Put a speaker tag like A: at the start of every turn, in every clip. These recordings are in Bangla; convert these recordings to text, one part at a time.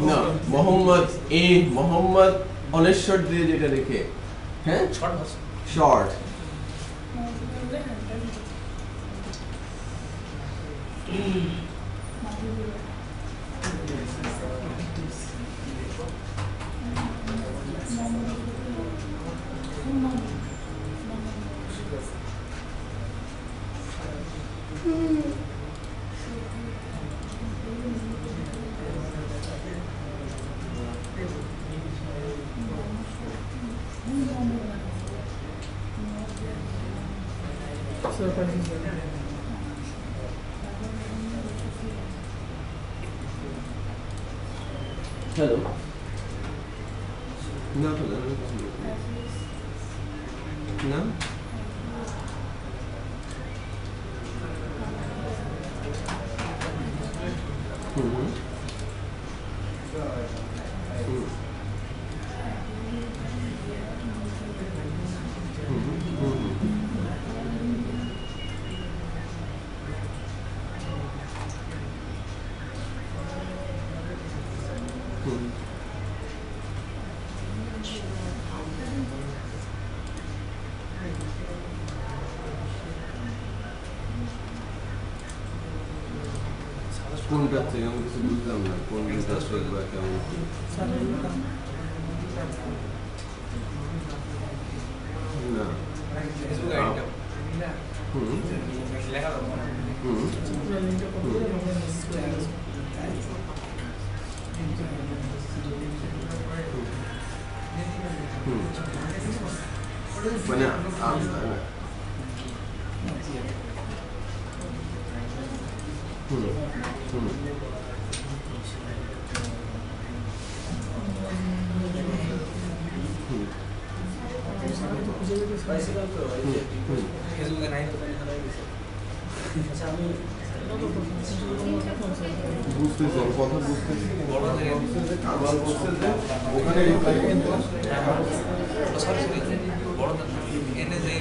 A: না মোহাম্মদ এ মোহাম্মদ অনেশ্বর দিয়ে যেটা লিখে হ্যাঁ শর্ট Hello. No. No? কোনটা থেকে আমি কিছু বুঝলাম না কোন জিনিসটা বা কেমন না মানে বুঝতেছি কথা বুঝতেছি আমার বলছে যে ওখানে এনে যে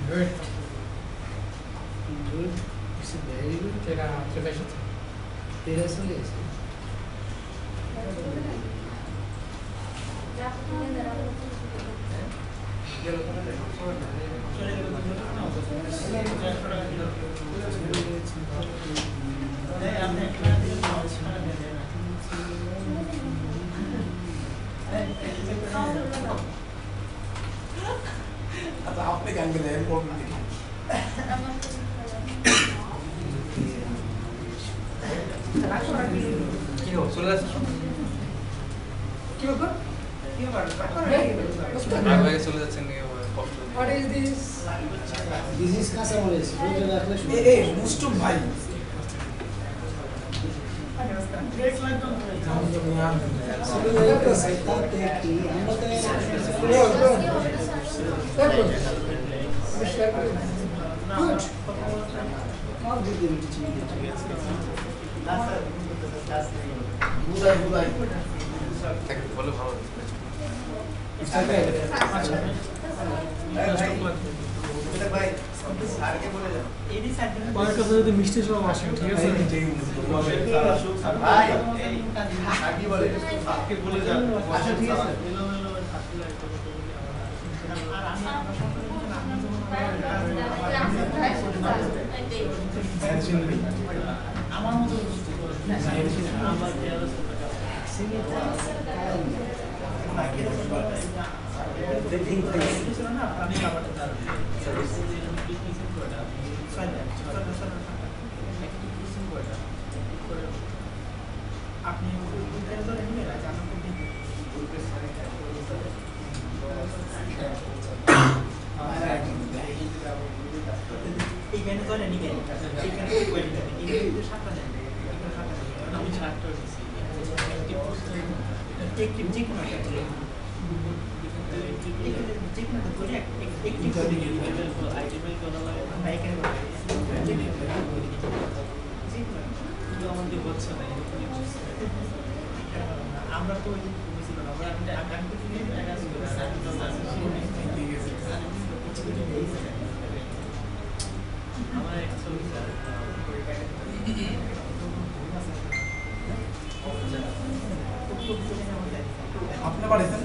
B: Good. Good. It's very good. तेरा profession. तेरा सुन ले.
C: আপনি গান গেলে এর প্রবলেম নেই
B: কি হলো চলে যাচ্ছে কি ব্যাপার আগে চলে যাচ্ছেন What is this?
D: This is কাঁচামরিচ রোজে রাখলে
C: এই মুস্টুম ভাই
B: বলে ভালো
D: যদি মিষ্টি সব আসে ঠিক আছে
C: আমার মতো আপনি এইখানে তো নিবে এইখানে কই নিবে এইখানে সাতটা নেবে আমি সাতটা দিছি একটি যে কোনো একটা যে কোনো একটা করে একটি করে দিয়ে দিবেন আইটেমের করা লাগে আমরা এখানে আমাদের হচ্ছে না আমরা তো বুঝছিল না আমরা আগামী দিনে কাজ করে আমার অ্যাকচুয়ালি আপনি বাড়িতেন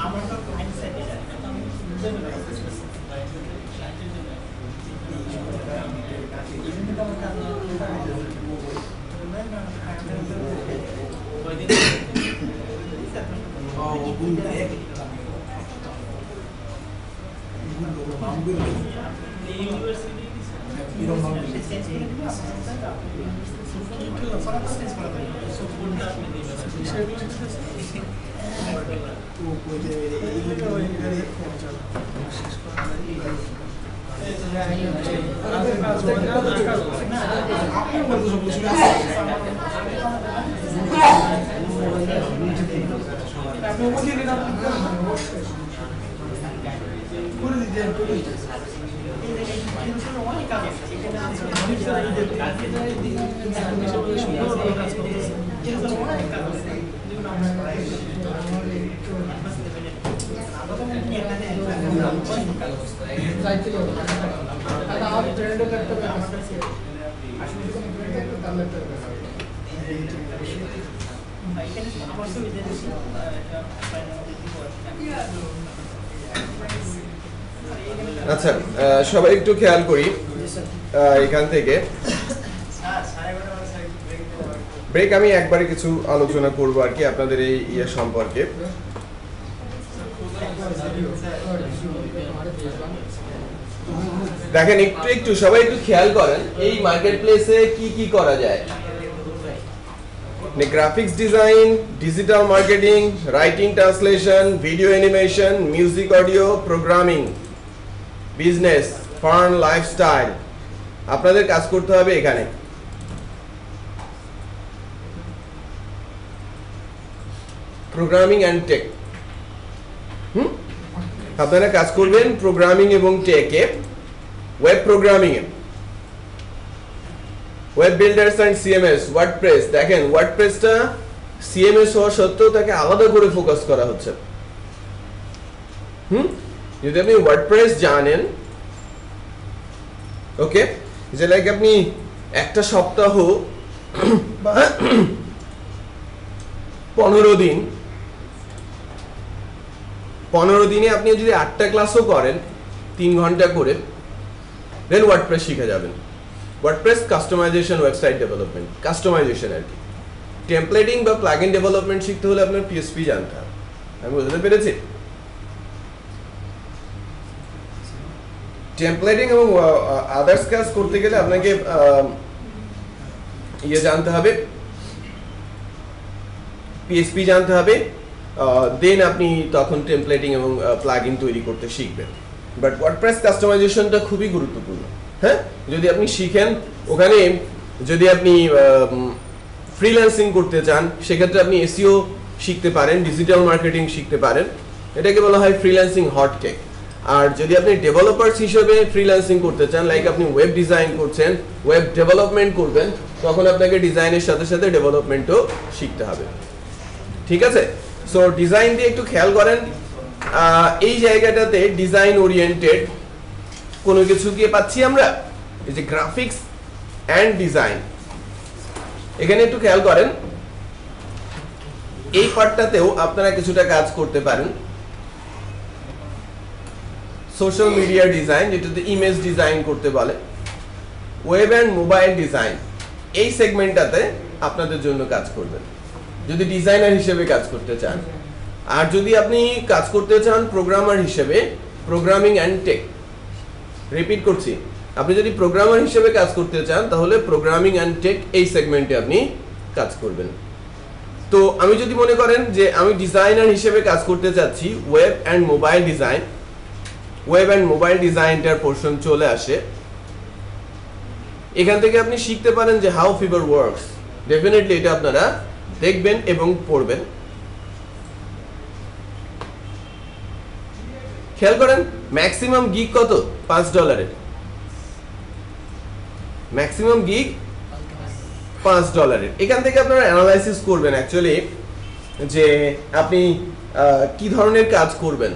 C: আমার তো ক্লায়েন্ট সাইডে আমি বুঝতে পারছি
A: আচ্ছা সবাই একটু খেয়াল করি এখান থেকে ব্রেক আমি একবারে কিছু আলোচনা করব আর কি আপনাদের এই ইয়ে সম্পর্কে দেখেন একটু একটু সবাই একটু খেয়াল করেন এই মার্কেট প্লেসে কি কি করা যায় graphics design digital marketing writing translation video animation music audio programming business fern lifestyle আপনাদের কাজ করতে হবে এখানে প্রোগ্রামিং এন্ড টেক আপনারা কাজ করবেন প্রোগ্রামিং এবং টেকে ওয়েব প্রোগ্রামিং এ web builders and CMS WordPress, দেখেন ওয়ার্ডপ্রেসটা সিএমএস হওয়া সত্ত্বেও তাকে আলাদা করে ফোকাস করা হচ্ছে। যদি আপনি ওয়ার্ডপ্রেস জানেন, ওকে, যে লাইক আপনি একটা সপ্তাহ বা 15 দিনে আপনি যদি 8টা ক্লাসও করেন 3 ঘন্টা করে, দেন ওয়ার্ডপ্রেস শিখে যাবেন। WordPress customization, website development, customization আর কি। টেমপ্লেটিং বা প্লাগইন ডেভেলপমেন্ট শিখতে হলে আপনার পিএসপি জানতে হবে। আমি বুঝতে পেরেছি? টেমপ্লেটিং এবং আদার্স কাজ করতে গেলে আপনাকে জানতে হবে, পিএসপি জানতে হবে, দেন আপনি তখন টেমপ্লেটিং এবং প্লাগইন তৈরি করতে শিখবেন। বাট ওয়ার্ডপ্রেস কাস্টমাইজেশনটা খুবই গুরুত্বপূর্ণ। হ্যাঁ, যদি আপনি শিখেন, ওখানে যদি আপনি ফ্রিল্যান্সিং করতে চান সেক্ষেত্রে আপনি এসইও শিখতে পারেন, ডিজিটাল মার্কেটিং শিখতে পারেন, এটাকে বলা হয় ফ্রিল্যান্সিং হট টেক। আর যদি আপনি ডেভেলপার্স হিসেবে ফ্রিল্যান্সিং করতে চান, লাইক আপনি ওয়েব ডিজাইন করছেন, ওয়েব ডেভেলপমেন্ট করবেন, তখন আপনাকে ডিজাইনের সাথে সাথে ডেভেলপমেন্টও শিখতে হবে। ঠিক আছে? সো ডিজাইন দিয়ে একটু খেয়াল করেন, এই জায়গাটাতে ডিজাইন ওরিয়েন্টেড কোনো কিছু কি পাচ্ছি আমরা, এই যে গ্রাফিক্স অ্যান্ড ডিজাইন, এখানে একটু খেয়াল করেন, এই পার্টটাতেও আপনারা কিছুটা কাজ করতে পারেন। সোশ্যাল মিডিয়া ডিজাইন, যেটাতে ইমেজ ডিজাইন করতে বলে, ওয়েব অ্যান্ড মোবাইল ডিজাইন, এই সেগমেন্টটাতে আপনাদের জন্য কাজ করবেন যদি ডিজাইনার হিসেবে কাজ করতে চান। আর যদি আপনি কাজ করতে চান প্রোগ্রামার হিসেবে, প্রোগ্রামিং অ্যান্ড টেক, রিপিট করছি, আপনি যদি প্রোগ্রামার হিসেবে কাজ করতে চান তাহলে প্রোগ্রামিং অ্যান্ড টেক এই সেগমেন্টে আপনি কাজ করবেন। তো আমি যদি মনে করেন যে আমি ডিজাইনার হিসেবে কাজ করতে চাচ্ছি web and mobile design, web and mobile ডিজাইনটার পোর্শন চলে আসে। এখান থেকে আপনি শিখতে পারেন যে হাউ ফিভার ওয়ার্কস। ডেফিনেটলি এটা আপনারা দেখবেন এবং পড়বেন। খেয়াল করেন ম্যাক্সিমাম গিগ কত? $5। Maximum gig $5। এখান থেকে আপনারা অ্যানালাইসিস করবেন অ্যাকচুয়ালি যে আপনি কি ধরনের কাজ করবেন।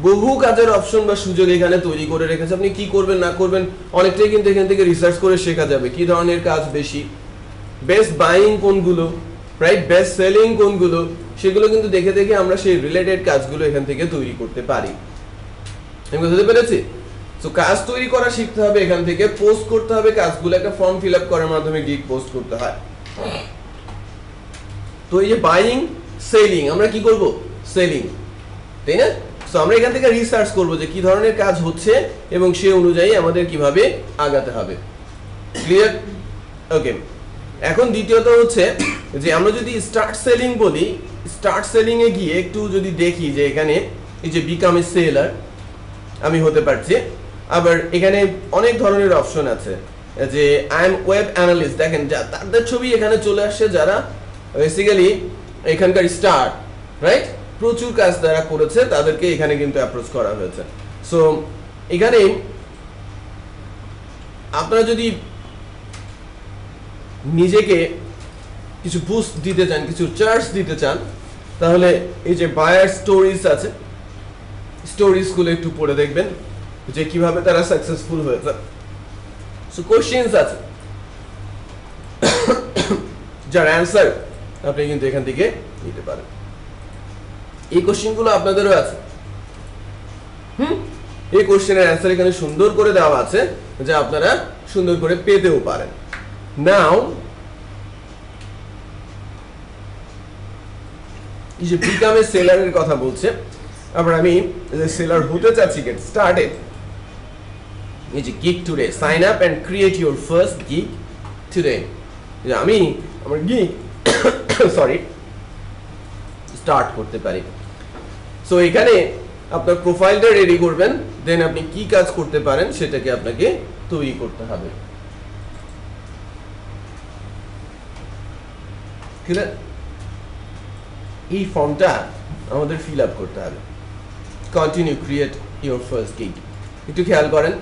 A: বহু কাজের অপশন বা সুযোগ এখানে তৈরি করে রেখেছে, আপনি কি করবেন না করবেন অনেকটাই কিন্তু এখান থেকে রিসার্চ করে শেখা যাবে। কি ধরনের কাজ বেশি, বেস্ট বাইং কোনগুলো, রাইট, বেস্ট সেলিং কোনগুলো, সেগুলো কিন্তু দেখে দেখে আমরা সেই রিলেটেড কাজগুলো এখান থেকে তৈরি করতে পারি। আমি বুঝতে পেরেছি? তো কাজ তৈরি করা শিখতে হবে, এখান থেকে পোস্ট করতে হবে কাজগুলো, একটা ফর্ম ফিল আপ করার মাধ্যমে গিগ পোস্ট করতে হয়। তো এই যে বাইং সেলিং, আমরা কি করব? সেলিং, তাই না? সো আমরা এখান থেকে রিসার্চ করব যে কি ধরনের কাজ হচ্ছে এবং সে অনুযায়ী আমাদের কিভাবে আগাতে হবে। ক্লিয়ার? ওকে। এখন দ্বিতীয়ত হচ্ছে যে আমরা যদি স্টার্ট সেলিং বলি, স্টার্ট সেলিং এ গিয়ে একটু যদি দেখি যে এখানে এই যে বিকাম এ সেলার আমি হতে পারছি, আবার এখানে অনেক ধরনের অপশন আছে যে আই এম ওয়েব অ্যানালিস্ট, দেখেন তাদের ছবি এখানে চলে আসছে যারা বেসিক্যালি এখানকার স্টার, রাইট, প্রচুর কাজ তারা করেছে, তাদেরকে এখানে কিন্তু অ্যাপ্রোচ করা হয়েছে। সো এখানে আপনারা যদি নিজেকে কিছু বুস্ট দিতে চান, কিছু চার্জ দিতে চান, তাহলে এই যে বায়ার স্টোরিজ আছে, স্টোরিজগুলো একটু পড়ে দেখবেন যে কিভাবে তারা সাকসেসফুল হয়েছে। সো কোশ্চেনস আছে যার অ্যান্সার আপনি কিন্তু এখান থেকে নিতে পারেন। এই কোশ্চেনগুলো আপনাদেরও আছে, এই কোশ্চেনের অ্যান্সার এখানে সুন্দর করে দেওয়া আছে যা আপনারা সুন্দর করে পেতেও পারেন। নাও এই যে বিকাম এ সেলারের কথা বলছে, আবার আমি যে সেলার হতে চাচ্ছি, গেট স্টার্টেড, এই যে gig today, sign up and create your first gig today, যে আমি আমার গিগ সরি স্টার্ট করতে পারি। সো এখানে আপনার প্রোফাইলটা রেডি করবেন, দেন আপনি কি কাজ করতে পারেন সেটাকে আপনাকে তৈরি করতে হবে। ক্লিয়ার? এই ফর্মটা আমাদের ফিল আপ করতে হবে। Continue create your first gig. একটু খেয়াল করেন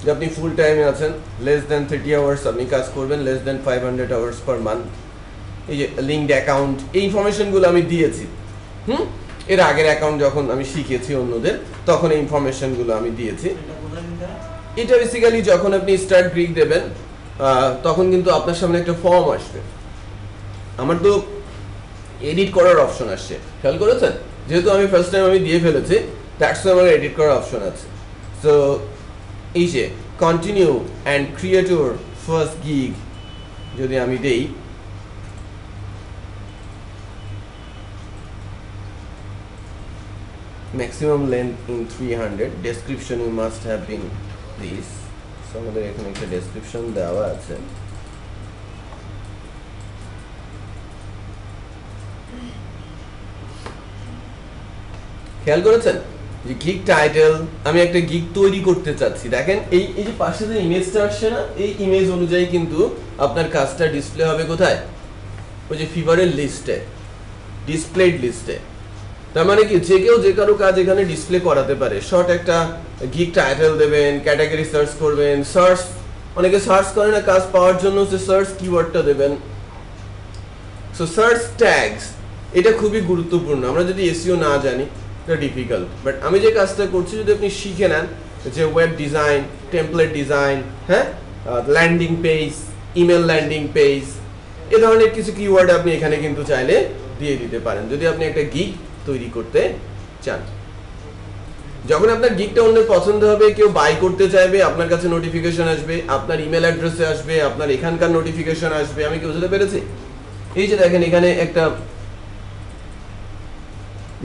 A: যে আপনি ফুল টাইমে আছেন, লেস দেন 30 আওয়ার্স আপনি কাজ করবেন, less than 500 hours per month. এই যে লিঙ্কড অ্যাকাউন্ট, এই ইনফরমেশনগুলো আমি দিয়েছি। এর আগের অ্যাকাউন্ট যখন আমি শিখেছি অন্যদের, তখন এই ইনফরমেশনগুলো আমি দিয়েছি। এটা বেসিক্যালি যখন আপনি স্টার্ট গ্রিক দেবেন, তখন কিন্তু আপনার সামনে একটা ফর্ম আসবে। আমার তো এডিট করার অপশন আসছে, খেয়াল করেছেন? যেহেতু আমি ফার্স্ট টাইম আমি দিয়ে ফেলেছি, দ্যাটস আমার এডিট করার অপশন আছে। সো এই যে continue and create your first gig যদি আমি দেই, maximum length in 300, description you must have been this. So আমাদের এখানে একটা ডেসক্রিপশন দেওয়া আছে। খেয়াল করেছেন যে গিগ টাইটেল, আমি একটা গিগ তৈরি করতে চাচ্ছি। দেখেন এই যে পাশে যে ইমেজটা আসছে না, এই ইমেজ অনুযায়ী কিন্তু আপনার কাজটা ডিসপ্লে হবে কোথায়? ওই যে ফিভারের লিস্টে, ডিসপ্লেড লিস্টে। তার মানে কি যে কেউ যে কারো কাজ এখানে ডিসপ্লে করাতে পারে। শর্ট একটা গিগ টাইটেল দেবেন, ক্যাটাগরি সার্চ করবেন, সার্চ, অনেকে সার্চ করে না কাজ পাওয়ার জন্য, যে সার্চ কিওয়ার্ডটা দেবেন। সো সার্চ ট্যাগস এটা খুবই গুরুত্বপূর্ণ। আমরা যদি এসইও না জানি এটা ডিফিকাল্ট, বাট আমি যে কাজটা করছি যদি আপনি শিখে নেন, যে ওয়েব ডিজাইন, টেমপ্লেট ডিজাইন, হ্যাঁ, landing page, email landing page, এ ধরনের কিছু কিওয়ার্ড আপনি এখানে কিন্তু চাইলে দিয়ে দিতে পারেন যদি আপনি একটা গিগ তৈরি করতে চান। যখন আপনার গিগটা অন্যের পছন্দ হবে, কেউ বাই করতে চাইবে, আপনার কাছে নোটিফিকেশন আসবে, আপনার ইমেল অ্যাড্রেসে আসবে, আপনার এখানকার নোটিফিকেশন আসবে। আমি কি বুঝতে পেরেছি? এই যে দেখেন এখানে একটা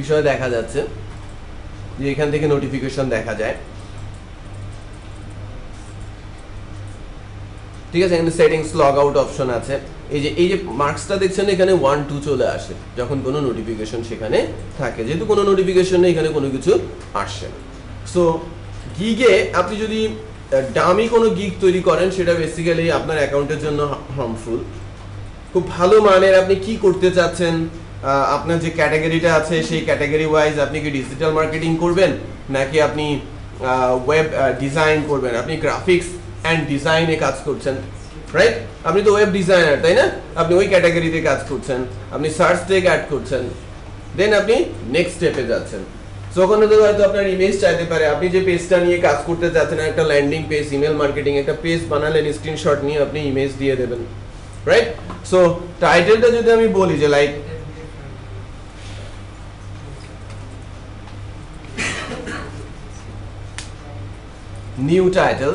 A: বিষয় দেখা যাচ্ছে যে এখান থেকে নোটিফিকেশন দেখা যায়, ঠিক আছে? এখানে সেটিংস লগ আউট অপশন আছে। এই যে মার্কসটা দেখছেন এখানে 1 2 চলে আসে যখন কোনো নোটিফিকেশন সেখানে থাকে, যেহেতু কোনো নোটিফিকেশন নেই এখানে কোনো কিছু আসছে না। সো গিগে আপনি যদি দামি কোনো গিগ তৈরি করেন, সেটা বেসিক্যালি আপনার অ্যাকাউন্টের জন্য হার্মফুল। খুব ভালো মানের আপনি কি করতে চাচ্ছেন, আপনার যে ক্যাটাগরিটা আছে সেই ক্যাটাগরি ওয়াইজ আপনি কি ডিজিটাল মার্কেটিং করবেন, নাকি আপনি ওয়েব ডিজাইন করবেন, আপনি গ্রাফিক্স অ্যান্ড ডিজাইনে কাজ করছেন, রাইট? আপনি তো ওয়েব ডিজাইনার, তাই না? আপনি ওই ক্যাটাগরিতে কাজ করছেন, আপনি সার্চ ট্যাগ অ্যাড করছেন, দেন আপনি নেক্সট স্টেপে যাচ্ছেন। সো ওখানে তো হয়তো আপনার ইমেজ চাইতে পারে, আপনি যে পেজটা নিয়ে কাজ করতে চাচ্ছেন, একটা ল্যান্ডিং পেজ, ইমেল মার্কেটিং, একটা পেজ বানালেন, স্ক্রিনশট নিয়ে আপনি ইমেজ দিয়ে দেবেন, রাইট? সো টাইটেলটা যদি আমি বলি যে লাইক নিউ টাইটেল,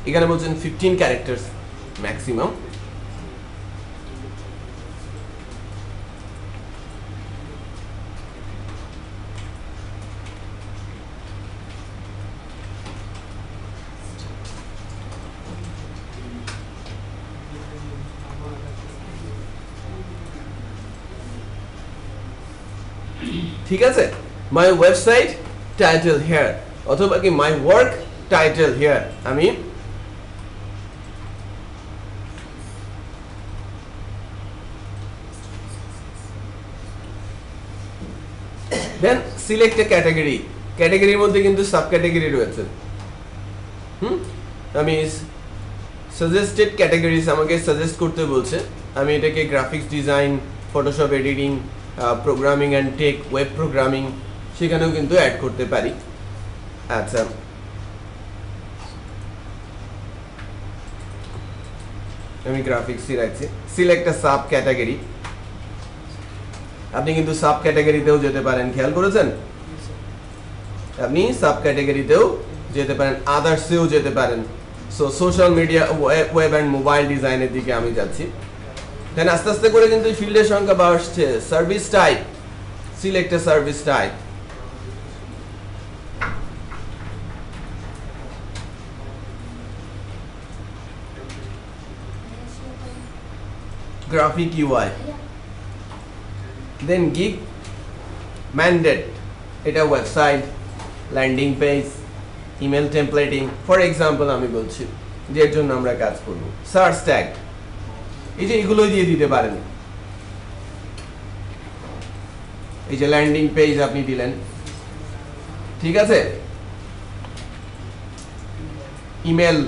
A: এখানে বলছেন 15 ক্যারেক্টার্স ম্যাক্সিমাম। ঠিক আছে? মাই ওয়েবসাইট টাইটেল হিয়ার, অথবা কি মাই ওয়ার্ক টাইটেল হিয়ার। আমি দেন সিলেক্ট এ ক্যাটাগরি, ক্যাটাগরির মধ্যে কিন্তু সাব ক্যাটাগরি রয়েছে। আমি সাজেস্টেড ক্যাটাগরিজ আমাকে সাজেস্ট করতে বলছে, আমি এটাকে graphics design, Photoshop editing, programming and tech, web programming, সেখানেও কিন্তু অ্যাড করতে পারি। আচ্ছা, আমি গ্রাফিক্সই রাখছি। সিলেক্ট আ সাব ক্যাটাগরি, আপনি কিন্তু সাব ক্যাটাগরিতেও যেতে পারেন, খেয়াল করেছেন? আপনি সাব ক্যাটাগরিতেও যেতে পারেন, আদার্সেও যেতে পারেন। So social media, web and mobile ডিজাইনের দিকে আমি যাচ্ছি। দেন আস্তে আস্তে করে কিন্তু ফিল্ডের সংখ্যা বাড়ছে। Service type, select a service type, graphic UI, then gig mandate, এটা website, landing page, email templating, for example আমি বলছি যে এর জন্য আমরা কাজ করব। সার্চ ট্যাগ, এই যে এগুলোই দিয়ে দিতে পারেন। এই যে ল্যান্ডিং পেজ আপনি দিলেন, ঠিক আছে? ইমেল,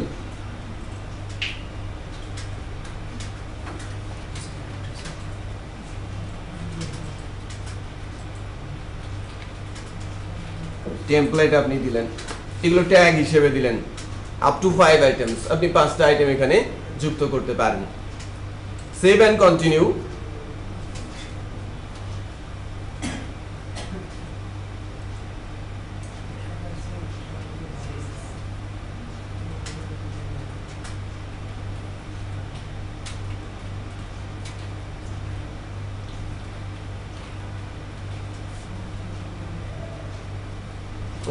A: টেমপ্লেট আপনি দিলেন, এগুলো ট্যাগ হিসেবে দিলেন। আপ টু 5 আইটেমস, আপনি 5টা আইটেম এখানে যুক্ত করতে পারেন। Save and continue.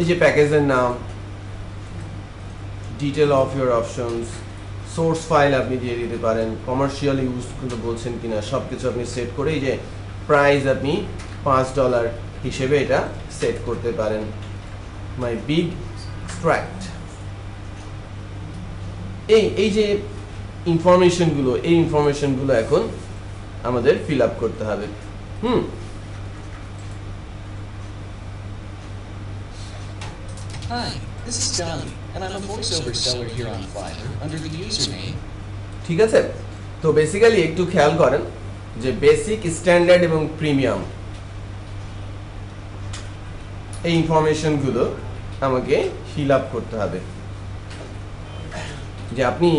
A: এই যে প্যাকেজের নাম, detail of your options, source file আপনি দিয়ে দিতে পারেন, কমার্শিয়াল ইউজ কিন্তু বলছেন কিনা সব কিছু আপনি সেট করে এই যে প্রাইস আপনি $5 হিসেবে এটা সেট করতে পারেন। মাই বিগ এক্সট্রাক্ট, এই যে ইনফরমেশনগুলো, এই ইনফরমেশনগুলো এখন আমাদের ফিল আপ করতে হবে।
E: Hi, this is Johnny, and I'm a voiceover seller here on Fiverr under the username.
A: ঠিক আছে, তো বেসিক্যালি একটু খেয়াল করেন যে বেসিক, স্ট্যান্ডার্ড এবং প্রিমিয়াম এই ইনফরমেশনগুলো আমাকে ফিল আপ করতে হবে, যে আপনি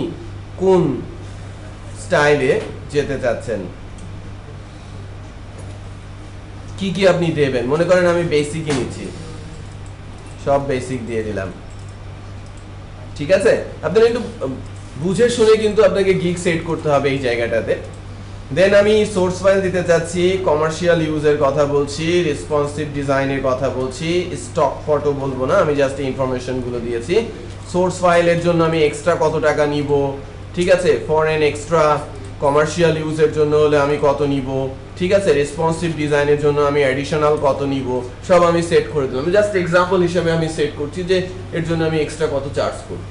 A: কোন স্টাইলে যেতে চাচ্ছেন, কি কি আপনি দেবেন। মনে করেন আমি বেসিকই নিচ্ছি, সব বেসিক দিয়ে দিলাম। ঠিক আছে, আপনারা একটু বুঝে শুনে কিন্তু আপনাকে গিগ সেট করতে হবে এই জায়গাটাতে। দেন আমি সোর্স ফাইল দিতে চাচ্ছি, কমার্শিয়াল ইউজের কথা বলছি, রেসপন্সিভ ডিজাইনের কথা বলছি, স্টক ফটো বলবো না, আমি জাস্ট ইনফরমেশনগুলো দিয়েছি। সোর্স ফাইলের জন্য আমি এক্সট্রা কত টাকা নিব, ঠিক আছে, ফরেন এক্সট্রা, কমার্শিয়াল ইউজের জন্য হলে আমি কত নিব, ঠিক আছে, রেসপন্সিভ ডিজাইনের জন্য আমি অ্যাডিশনাল কত নিব, সব আমি সেট করে দিলাম। জাস্ট এক্সাম্পল হিসেবে আমি সেট করছি যে এর জন্য আমি এক্সট্রা কত চার্জ করব।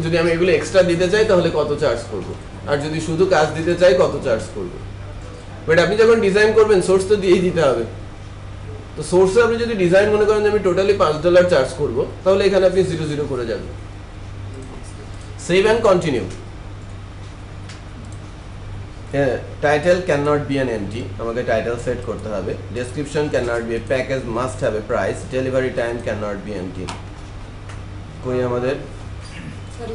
A: যদি আমি এগুলো এক্সট্রা দিতে চাই তাহলে কত চার্জ করব, আর যদি শুধু কাজ দিতে চাই কত চার্জ করব। বাট আপনি যখন ডিজাইন করবেন সোর্স তো দিয়েই দিতে হবে। তো সোর্সে আপনি যদি ডিজাইন মনে করেন যে আমি টোটালি $5 চার্জ করব, তাহলে এখানে আপনি 0 করে যাবেন। Save and continue. Title can not be an empty, আমাকে টাইটেল সেট করতে হবে। Description can not be a package, must have a price. Delivery time can not be empty. কই আমাদের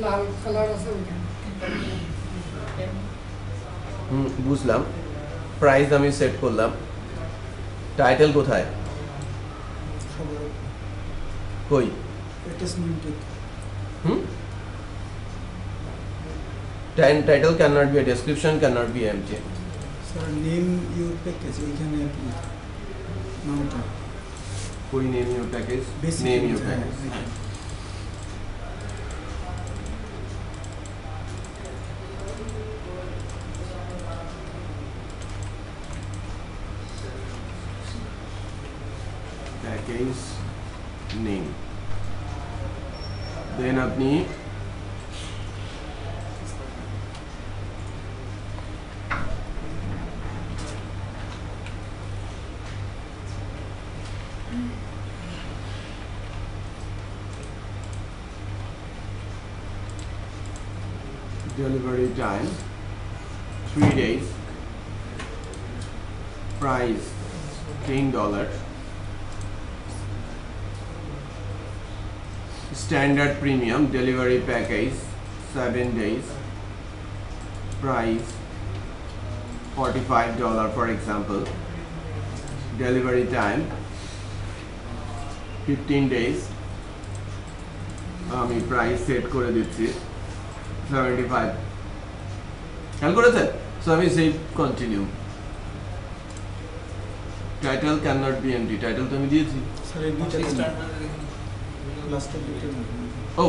B: লাল কালার আছে ওইখানে।
A: বুঝলাম। প্রাইস আমি সেট করলাম। টাইটেল কোথায়, কই title can not be a, description can not be empty.
F: Sir name your package এখানে কি নামটা,
A: কই name your package,
F: basic
A: name your package. Package name, then আপনি delivery time 3 days, price $10, standard premium delivery package 7 days, price $45 for example, delivery time 15 days, আমি প্রাইস সেট করে দিচ্ছি 75। খেয়াল করেছেন? সো আমি save continue. Title can not be empty, title তো আমি দিয়েছি।
F: স্যার এই দুইটা লাস্টের দুইটা
A: ও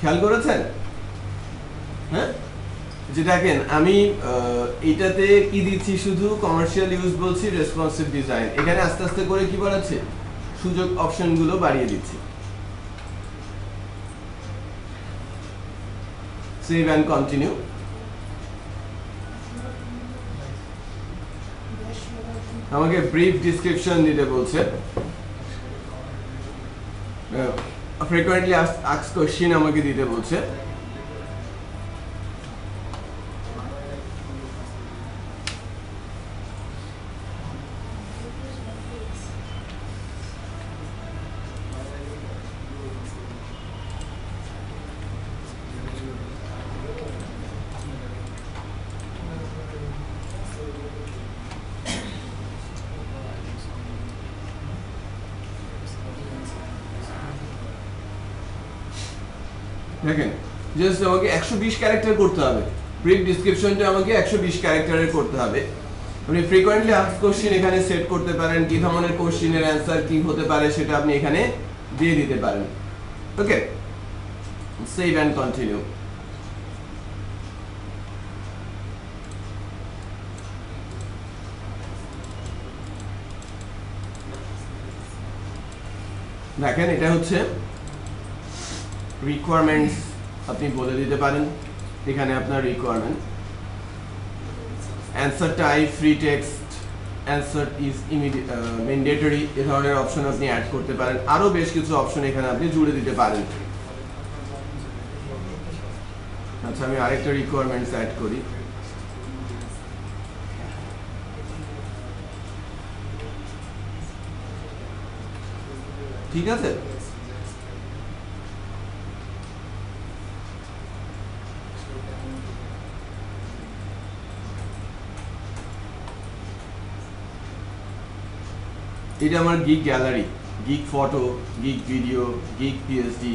A: খেয়াল করেছেন? হ্যাঁ, যে দেখেন আমি এটাতে কি দিচ্ছি, শুধু কমার্শিয়াল ইউজ বলছি, রেসপন্সিভ ডিজাইন। এখানে আস্তে আস্তে করে কি বাড়াচ্ছে, সুযোগ অপশনগুলো বাড়িয়ে দিচ্ছি। Save and continue. আমাকে ব্রিফ ডিসক্রিপশন দিতে বলছে। ফ্রিকোয়েন্টলি আস্কড কোশ্চেন আমাকে দিতে বলছে। দেখেন জাস্ট আমাকে 120 ক্যারেক্টার করতে হবে। ব্রিফ ডেসক্রিপশনটা আমাকে 120 ক্যারেক্টারের করতে হবে। আপনি ফ্রিকোয়েন্টলি আস্কড কোশ্চেন এখানে সেট করতে পারেন, কি ধরনের কোশ্চেনের অ্যানসার কি হতে পারে সেটা আপনি এখানে দিয়ে দিতে পারেন। ওকে, সেভ অ্যান্ড কন্টিনিউ। দেখেন এটা হচ্ছে রিকোয়ারমেন্টস, আপনি বলে দিতে পারেন এখানে আপনার requirement. Answer type, free text, answer is mandatory, এ ধরনের অপশন আপনি অ্যাড করতে পারেন। আরো বেশ কিছু অপশন এখানে আপনি জুড়ে দিতে পারেন। আচ্ছা, আমি আরেকটা রিকোয়ারমেন্টস অ্যাড করি। ঠিক আছে, এটা আমার gig gallery, gig photo, gig video, gig PSD.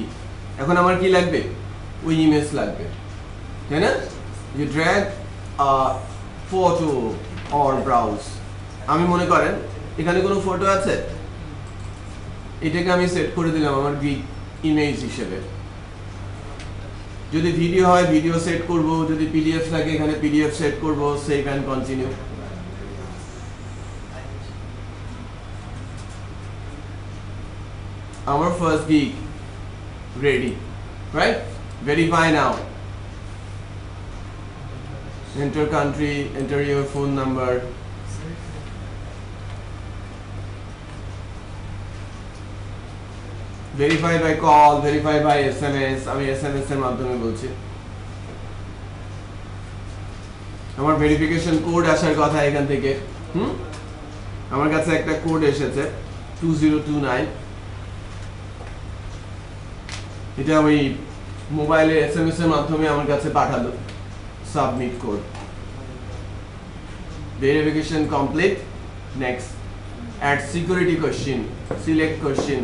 A: এখন আমার কি লাগবে, ওই ইমেজ লাগবে, তাই না? যে ড্র্যাগ ফটো অর ব্রাউজ। আমি মনে করেন এখানে কোনো ফটো আছে, এটাকে আমি সেট করে দিলাম আমার গিগ ইমেজ হিসেবে। যদি ভিডিও হয় ভিডিও সেট করব, যদি পিডিএফ লাগে এখানে পিডিএফ সেট করব। Save and continue. Our first gig ready, right? Verify now. Enter country, enter your phone number. Verify by call, verify by SMS. আমি SMS এর মাধ্যমে বলছি। আমার ভেরিফিকেশন কোড আসার কথা এখান থেকে। আমার কাছে একটা কোড এসেছে 2029। এটা ওই মোবাইলে SMS এর মাধ্যমে আমার কাছে পাঠালো। Submit code. Verification complete. Next, add security question, select question.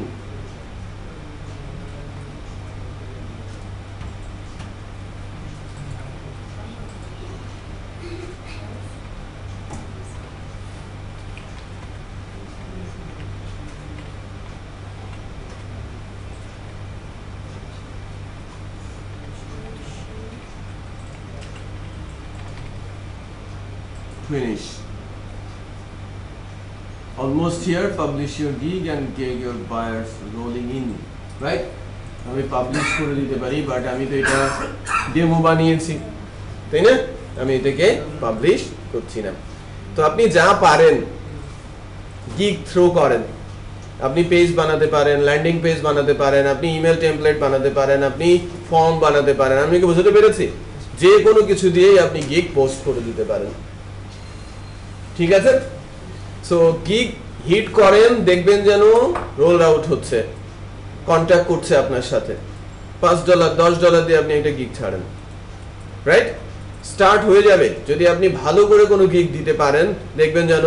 A: Finish. Almost here. Publish your gig and get your buyers rolling in. Right? আমি পাবলিশ করে দিতে পারি, বাট আমি তো এটা ডেমো বানিয়েছি, তাই না? আমি এটাকে পাবলিশ করছি না। তো আপনি যা পারেন গিগ থ্রো করেন। আপনি পেজ বানাতে পারেন, ল্যান্ডিং পেজ বানাতে পারেন, আপনি ইমেল টেমপ্লেট বানাতে পারেন, আপনি ফর্ম বানাতে পারেন। আমি কি বুঝতে পেরেছি? যে কোনো কিছু দিয়েই আপনি গিগ পোস্ট করে দিতে পারেন। ঠিক আছে? সো গিগ হিট করেন, দেখবেন যেন রোল আউট হচ্ছে, কন্ট্যাক্ট করছে আপনার সাথে। $5 $10 দিয়ে আপনি একটা গিগ ছাড়েন, রাইট? স্টার্ট হয়ে যাবে। যদি আপনি ভালো করে কোনো গিগ দিতে পারেন, দেখবেন যেন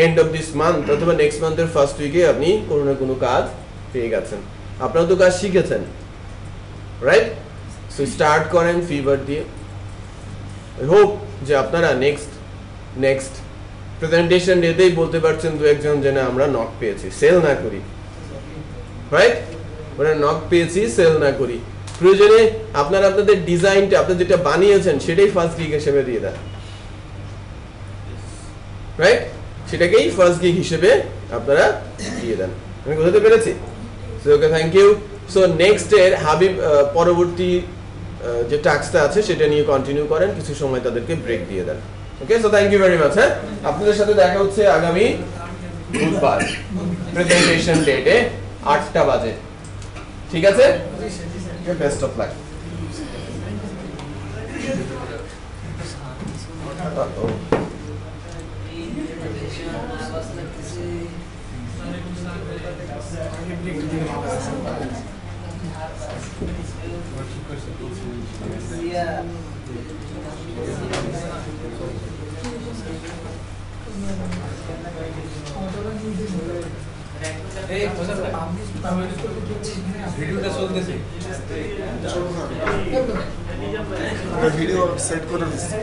A: এন্ড অফ দিস মান্থ অথবা নেক্সট মান্থের ফার্স্ট উইকে আপনি কোনো না কোনো কাজ পেয়ে গেছেন। আপনারা তো কাজ শিখেছেন, রাইট? সো স্টার্ট করেন ফিভার দিয়ে। আই হোপ যে আপনারা নেক্সট প্রেজেন্টেশন ডেতেই বলতে পারছেন দু একজন যে না আমরা নক পেয়েছি, সেল না করি, রাইট? আমরা নক পেয়েছি, সেল না করি। প্রয়োজনে আপনারা আপনাদের ডিজাইনটা আপনি যেটা বানিয়েছেন সেটাই ফার্স্ট গিগ হিসেবে দিয়ে দেন, রাইট? সেটাকেই ফার্স্ট গিগ হিসেবে আপনারা দিয়ে দেন। আমি বুঝাতে পেরেছি? So okay, thank you. So next এর হাবিব পরবর্তী যে টাস্কটা আছে সেটা নিয়ে কন্টিনিউ করেন, কিছু সময় তাদেরকে ব্রেক দিয়ে দেন। Okay, so thank you very much. হ্যাঁ, আপনাদের সাথে দেখা হচ্ছে আগামী বুধবার প্রেজেন্টেশন ডেটে 8টা বাজে, ঠিক আছে? Best of luck.
F: Video set করে দিচ্ছি।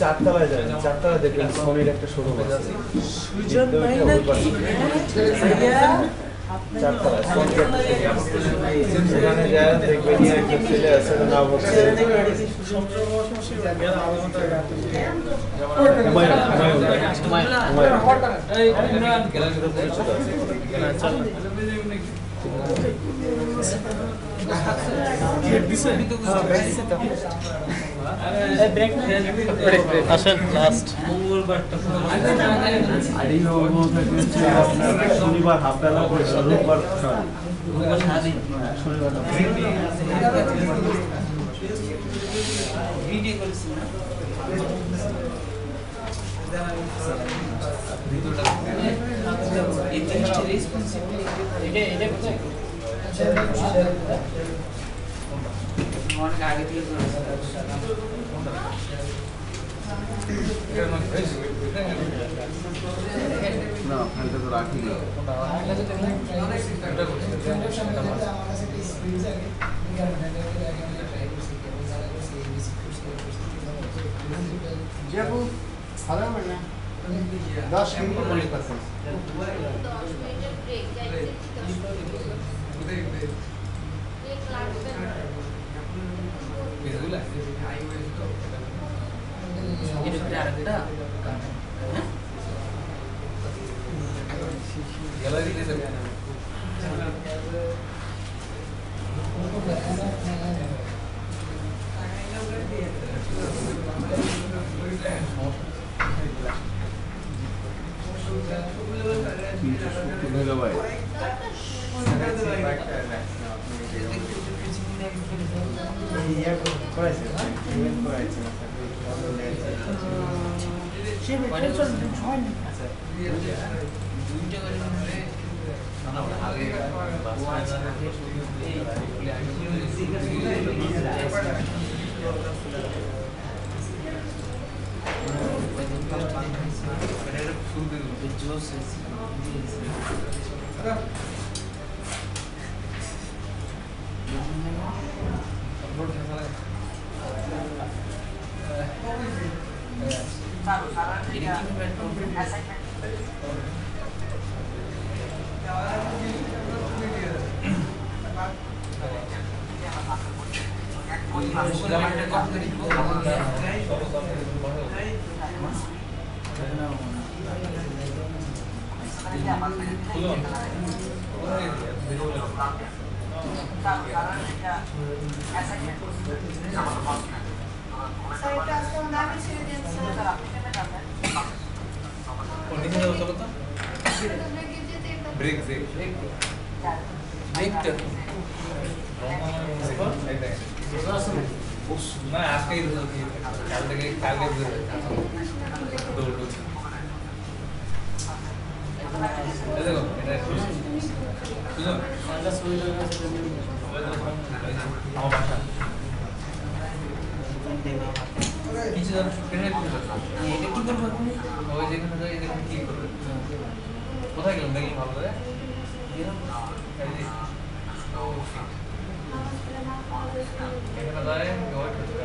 F: চারতলায় যায়, চারতলায় দেখবেন সোনির একটা শোরুম আছে, চারতলায় সেখানে যায় দেখবেন একটা ছেলে আছে, নাম হচ্ছে শনিবার হাফ বেলা রোববার
B: আগে থেকে
F: না ফ্যানটা তো রাখি
D: যাবো ভালো হবে না 10 মিনিট বলি কথা
G: 10 মিনিটের ব্রেক যাইছে ব্রেক লাগবে না
B: বিজুলা এটা আরেকটা গ্যালারিতে যাবে
H: ব্রেক ব্রেক
B: দেখতে
H: না আজকেই কাল থেকে কালকে দৌড় দৌড় দেখো এটা বুঝলো আমার বাসা কিছু জন এটা কি করবো ওই যেখানে যাই এখানে কি করবে কোথায় গেলাম দেখি ভালো করে এখানে যায় ওয়েট করতে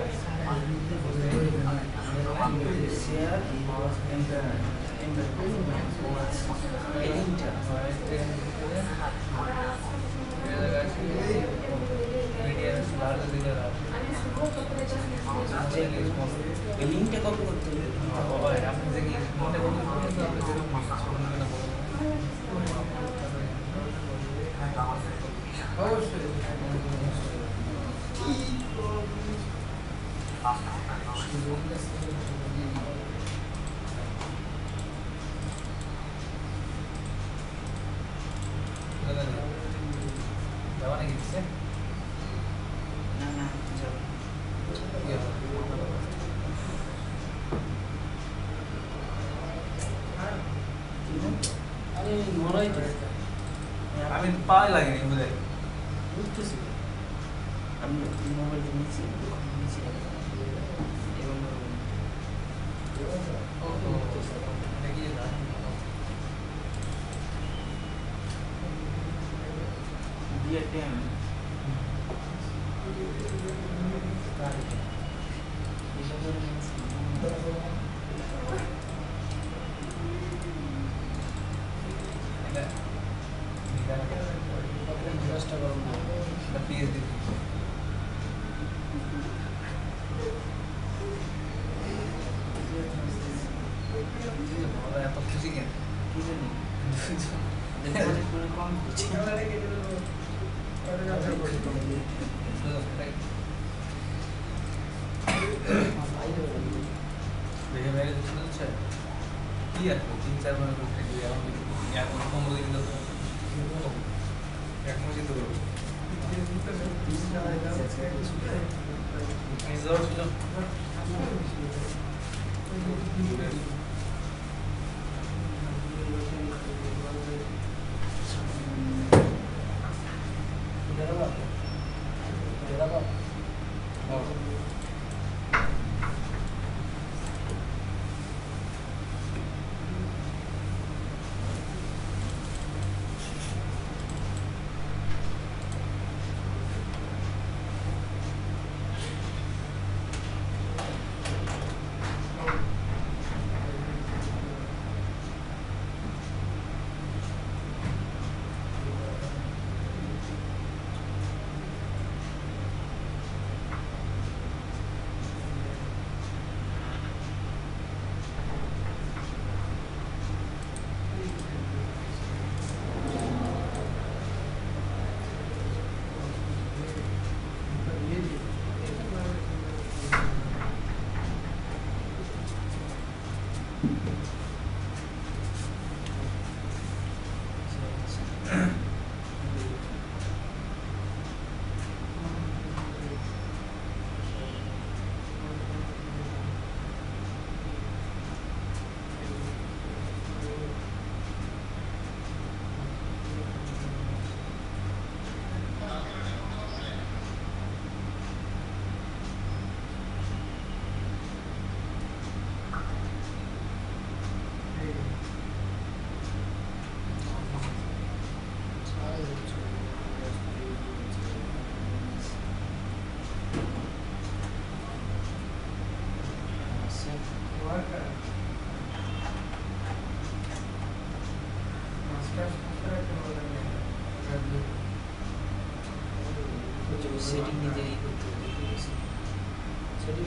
B: লিঙ্কটা কপি করতে হবে
H: আপনি যে মনে করুন
B: অবশ্যই
H: যাওয়া নাকি দিচ্ছে
B: না না যাবে আরে মরাই তো
H: আমি পায়ে লাগেনি বুঝে
B: বুঝতেছি আমি মোবাইল নিয়েছি এবং
H: দেখি না
B: বিয়ের টাইম
H: পিএইচডি এত খুশি কেন
B: কি জানি কম করছি
H: দেখে বাইরে শুনছে কি আছে 3-4 মাস ধরে থাকবি এখন 15 দিন ধরে এক মাসই তো রিজার্ভ ছিল
B: সেটিং নিজেই করতে হবে সেটিং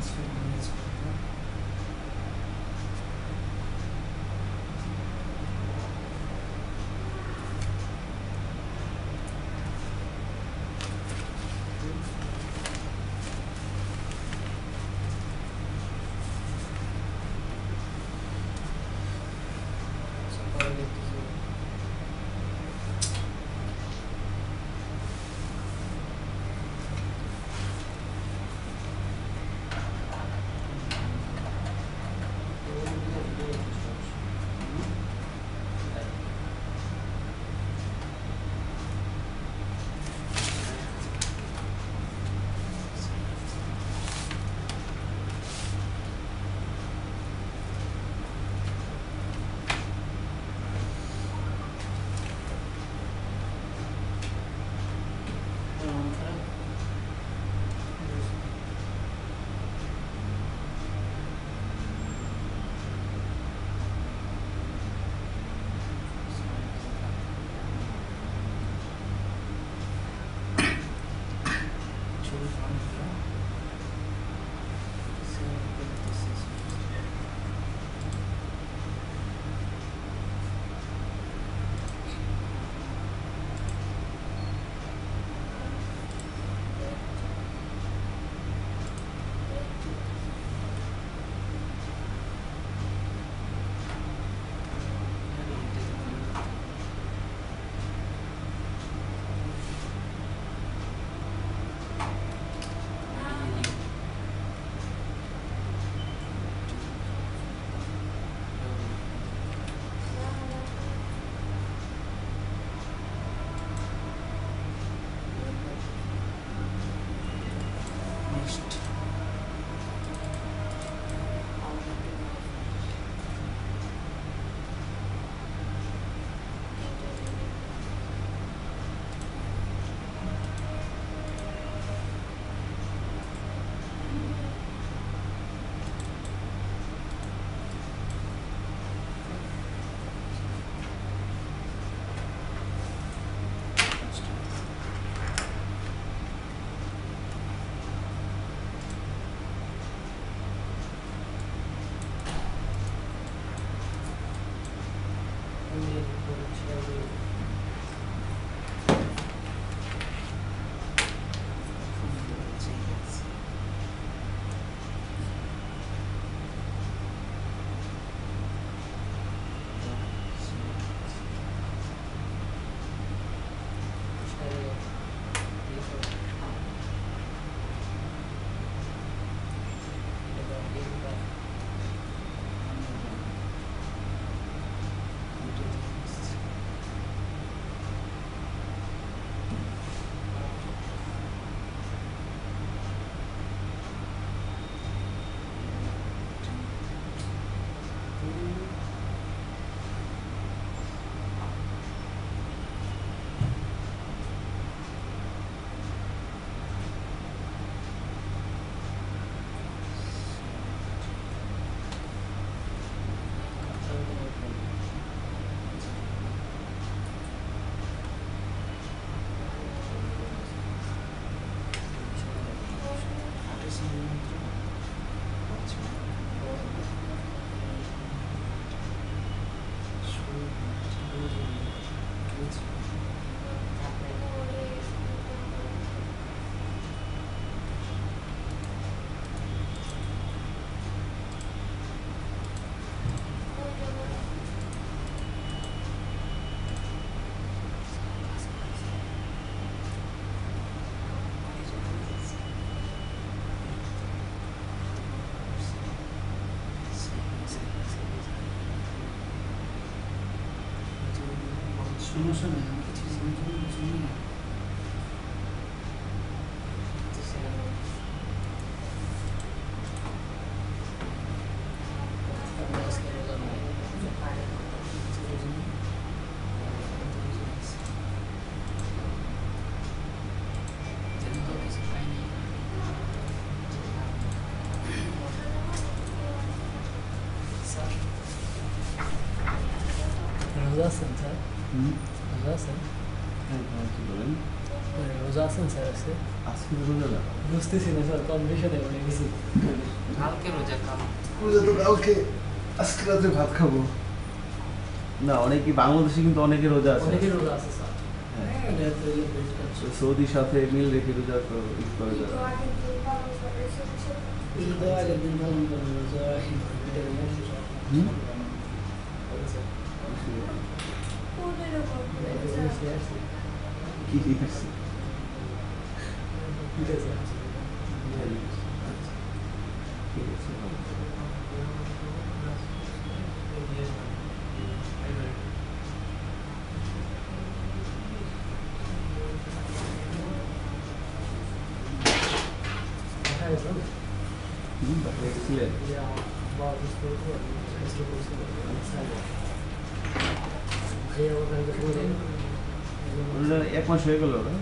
F: ट्रान्सफर म्यानेज गरेर समस्या नहीं है किसी समस्या नहीं है
B: रोजासन छ रोजासन रोजासन छ ऐसे
D: आज की रोजा
B: बुझ्दै छैन सर कम्पिटिसन है भनेपछि
D: পূজা তো কালকে, আজকে রাতে ভাত খাবো না। অনেকে বাংলাদেশে কিন্তু অনেকে রোজা আছে।
B: অনেকের রোজা আছে স্যার।
D: হ্যাঁ।
B: হ্যাঁ, এটা তো এই পেট খাচ্ছে।
D: তো সৌদির সাথে মিল রেখে রোজা করে যারা।
B: ঈদ আগের দিন পালন করেন, রোজা ঈদের দিন আসে স্যার।
D: হুম? কি ঠিক আছে? ঠিক আছে, ভালো। বাসায় গেছিলেন? ওটা 1 মাস হয়ে গেল ওরা?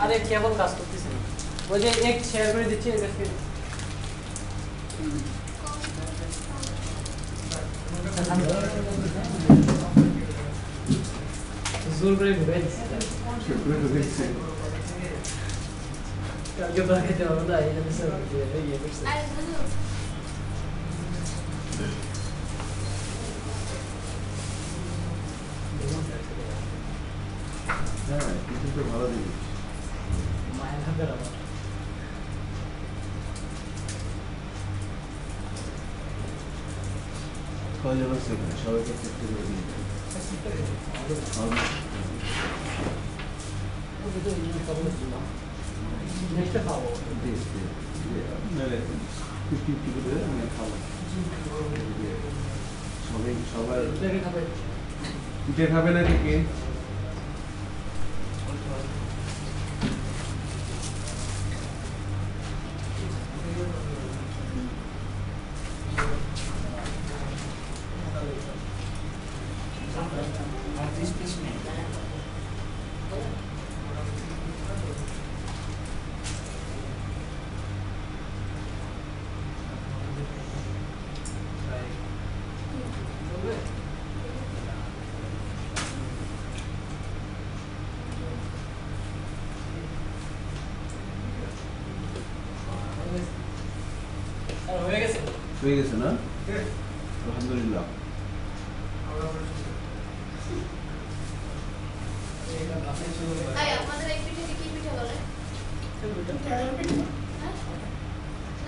B: আরে কেবল কাজ করতেছে না, ওই যে এক শেয়ার করে দিচ্ছি এদেরকে। জোর করে ঢুকাই দিচ্ছে, কালকে তো খেতে হবে না, এই জন্য স্যার ইয়ে করছে।
D: হ্যাঁ, কিছু তো ভালো জিনিস।
B: মায়ের হাতের আবার
D: কয়জন আছে এখানে? সবাইকে চেক করে দিন।
B: নেক্সটে খাবো।
D: নাহলে 50-50 করে আমি খাবো। সবাই
B: এটাকে খাবে।
D: পিঠে খাবে নাকি কে? হয়ে গেছে না? আলহামদুলিল্লাহ।
G: আপনাদের এই পিঠে কি পিঠে বলে?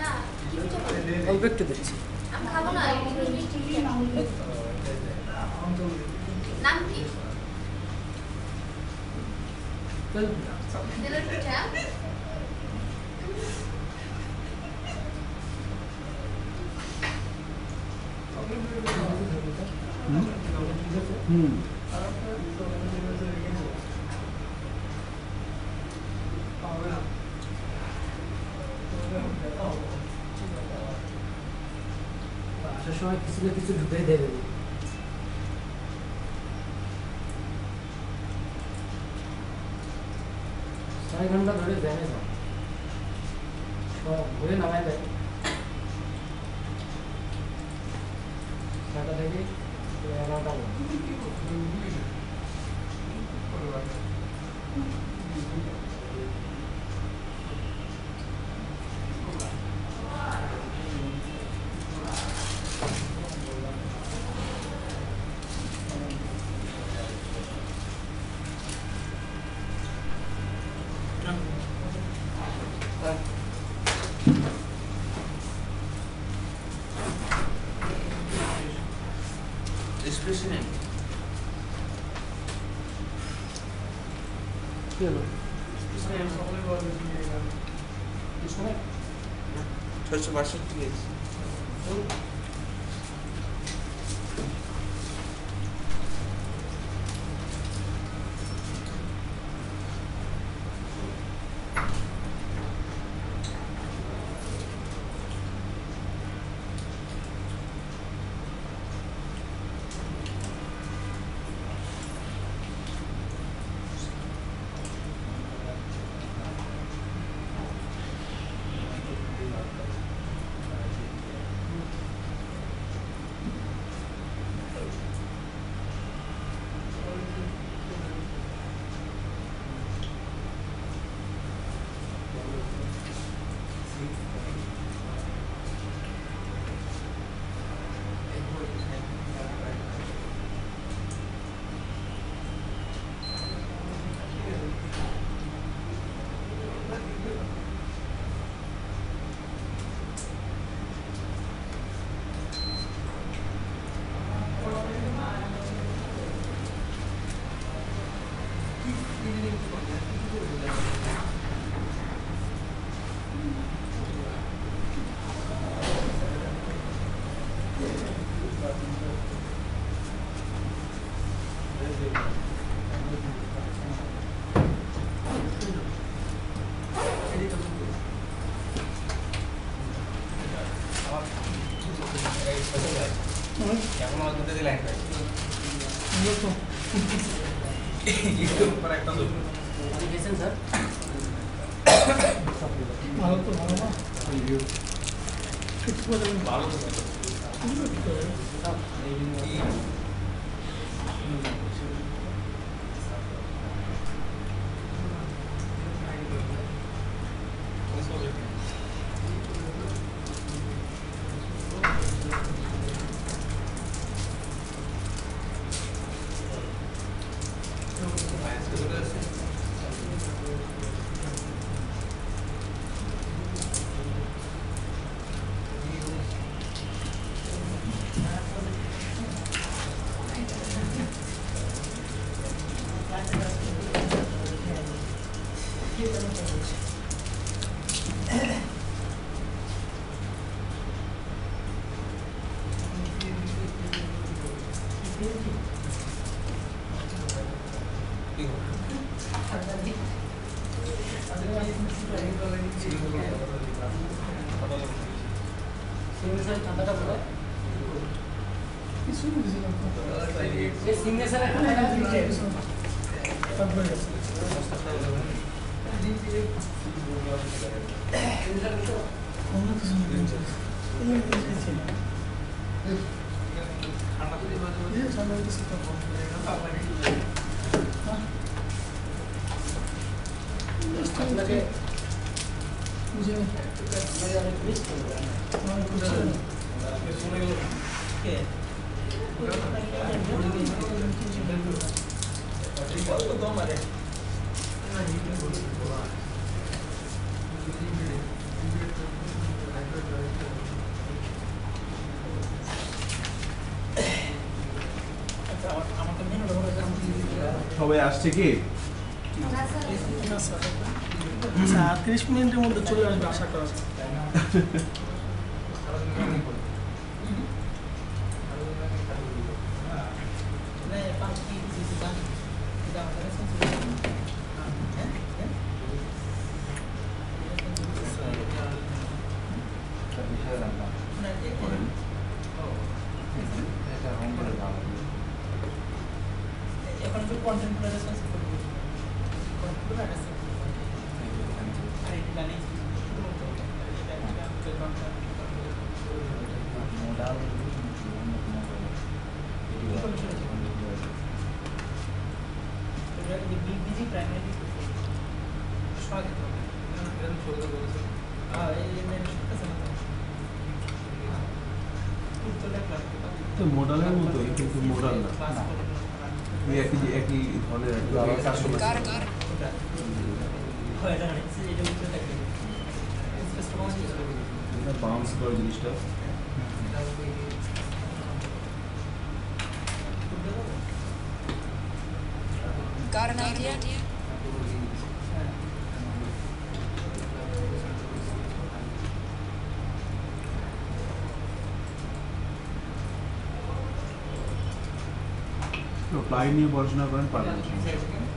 G: না, কি পিঠে বলে?
B: অল্প একটু দিচ্ছি।
G: আমি খাবো না, এগুলো মিষ্টি পিঠে। নাম কি? তেলের পিঠা?
D: হুম।
B: আসার সময় কিছু না কিছু ঢুকে দেবে। 6 ঘন্টা ধরে জ্যামে যাও, সব ঘুরে নামায় দেয় 6টা থেকে 11টা কি হলো?
H: ছয়শো বাষট্টি লিখছি। এখন আমার দুটো লাইন পাই ইউটিউব পর একটা
B: দেখেছেন স্যার?
F: ভালো তো ভালো না ফিক্স করে দেবেন
H: ভালো তো
B: সিগনেচার খাতাটা বলে
F: কিছু বুঝলাম
B: এই সিগনেচারের খাতাটা দিতে
F: তারপরে অন্য কিছু
B: আপনাকে
F: বুঝে
B: প্লিজ করবেন
D: সবাই আসছে কি?
F: আচ্ছা 30 মিনিটের মধ্যে চলে আসবে আশা করা যায়।
C: এখন একটু কন্টেন্ট ক্রিয়েশন করব কন্টেন্ট আছে আর এটা জানি
D: মোডাল
C: বিজি প্রাইমারি
H: সবাই এরকম ছোট বলেছে
C: হ্যাঁ এই মেন আছে না উত্তরটা ক্লাস
D: তো মোডালের মতোই কিন্তু মোডাল না
C: ক্লাস করে
D: একই ধরনের কাস্টমার
C: হয় এটা এটা উত্তরটা কি
D: বাউন্স করে জিনিসটা
I: Got an idea?
D: প্লাগইন নিয়ে পড়াশোনা করেন পারবেন।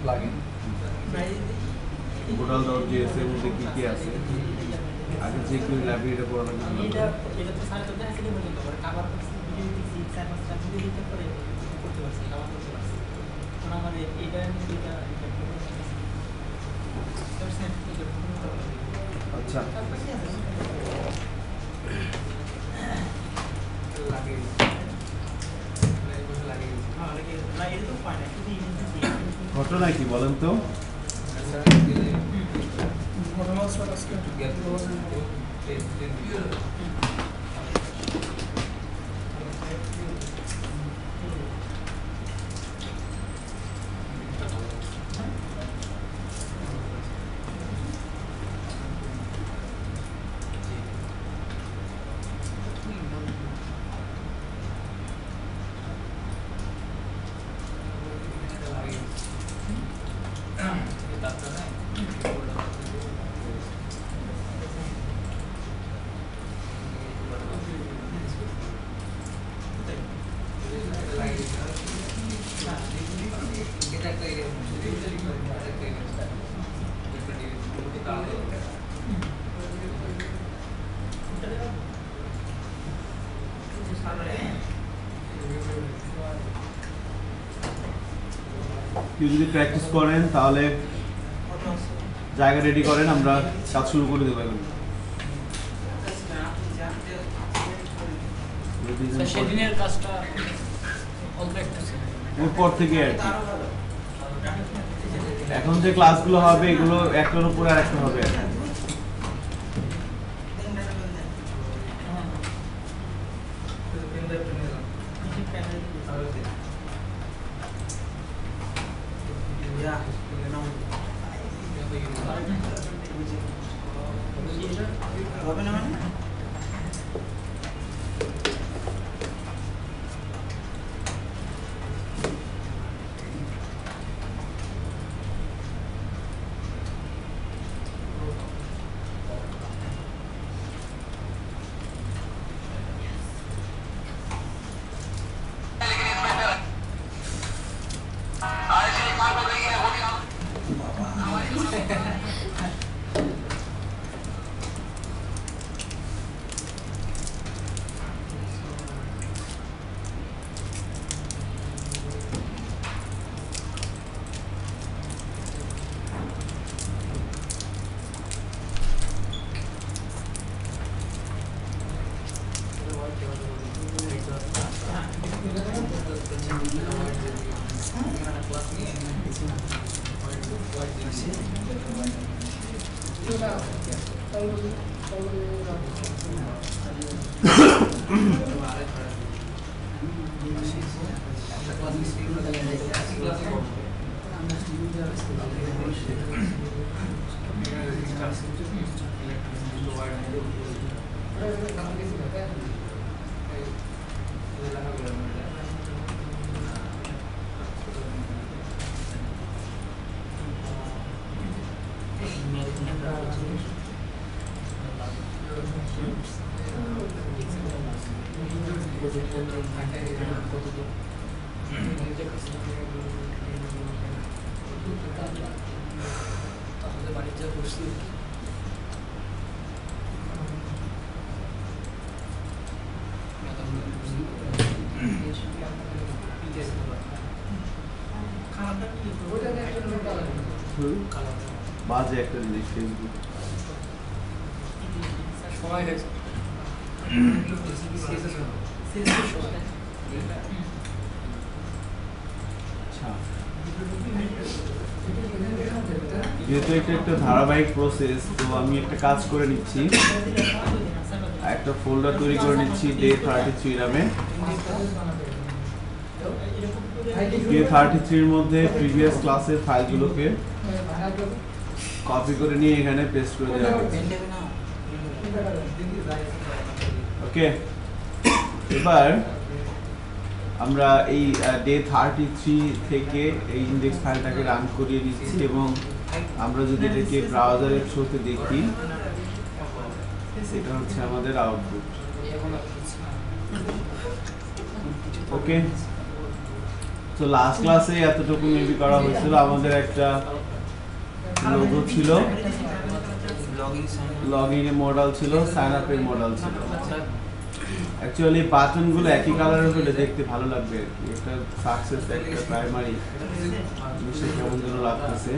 H: প্লাগইন
D: টোটাল দাও যে এর মধ্যে কি কি আছে আগে যে কি লাইব্রেরিটা পড়া লাগবে
C: এটা তো সার্চ করতে আসলে মনে করতে পারে কভার ভিডিও দেখছি 4-5টা ভিডিও দেখতে পরে করতে পারছি কভার করতে পারছি কারণ আমাদের এটা
D: আচ্ছা ঘটনা কি বলেন তো? কেউ যদি প্র্যাকটিস করেন তাহলে জায়গা রেডি করেন, আমরা কাজ শুরু করে দেবো এখন।
B: সেদিনের কাজটা অল্প একটা ছিল
D: ওর পর থেকে আর কি এখন যে ক্লাসগুলো হবে এগুলো একটার উপর আর একটা হবে আর কি।
C: হবে না মানে
D: বাজে একটা জিনিস ফেসবুক
B: সময় হয়েছে
D: যেহেতু এটা একটা ধারাবাহিক প্রসেস, তো আমি একটা কাজ করে নিচ্ছি, একটা ফোল্ডার তৈরি করে নিচ্ছি ডে 33 নামে। ডে 33 এর মধ্যে প্রিভিয়াস ক্লাসের ফাইলগুলোকে কপি করে নিয়ে এখানে পেস্ট করে দেওয়া হয়েছে। ওকে, এবার আমরা এই ডে 33 থেকে এই ইন্ডেক্স ফাইলটাকে রান করিয়ে দিচ্ছি এবং আমরা যদি এটাকে ব্রাউজারের থ্রুতে দেখি, এটা হচ্ছে আমাদের আউটপুট। ওকে, তো লাস্ট ক্লাসে এতটুকু মেবি করা হয়েছিল। আমাদের একটা লোগো ছিল, লগইনের মডেল ছিল, সাইন আপের মডেল ছিল। অ্যাকচুয়ালি বাটনগুলো একই কালারের হলে দেখতে ভালো লাগবে আর কি। একটা সাকসেস, একটা প্রাইমারি জিনিসটা কেমন যেন লাগতেছে।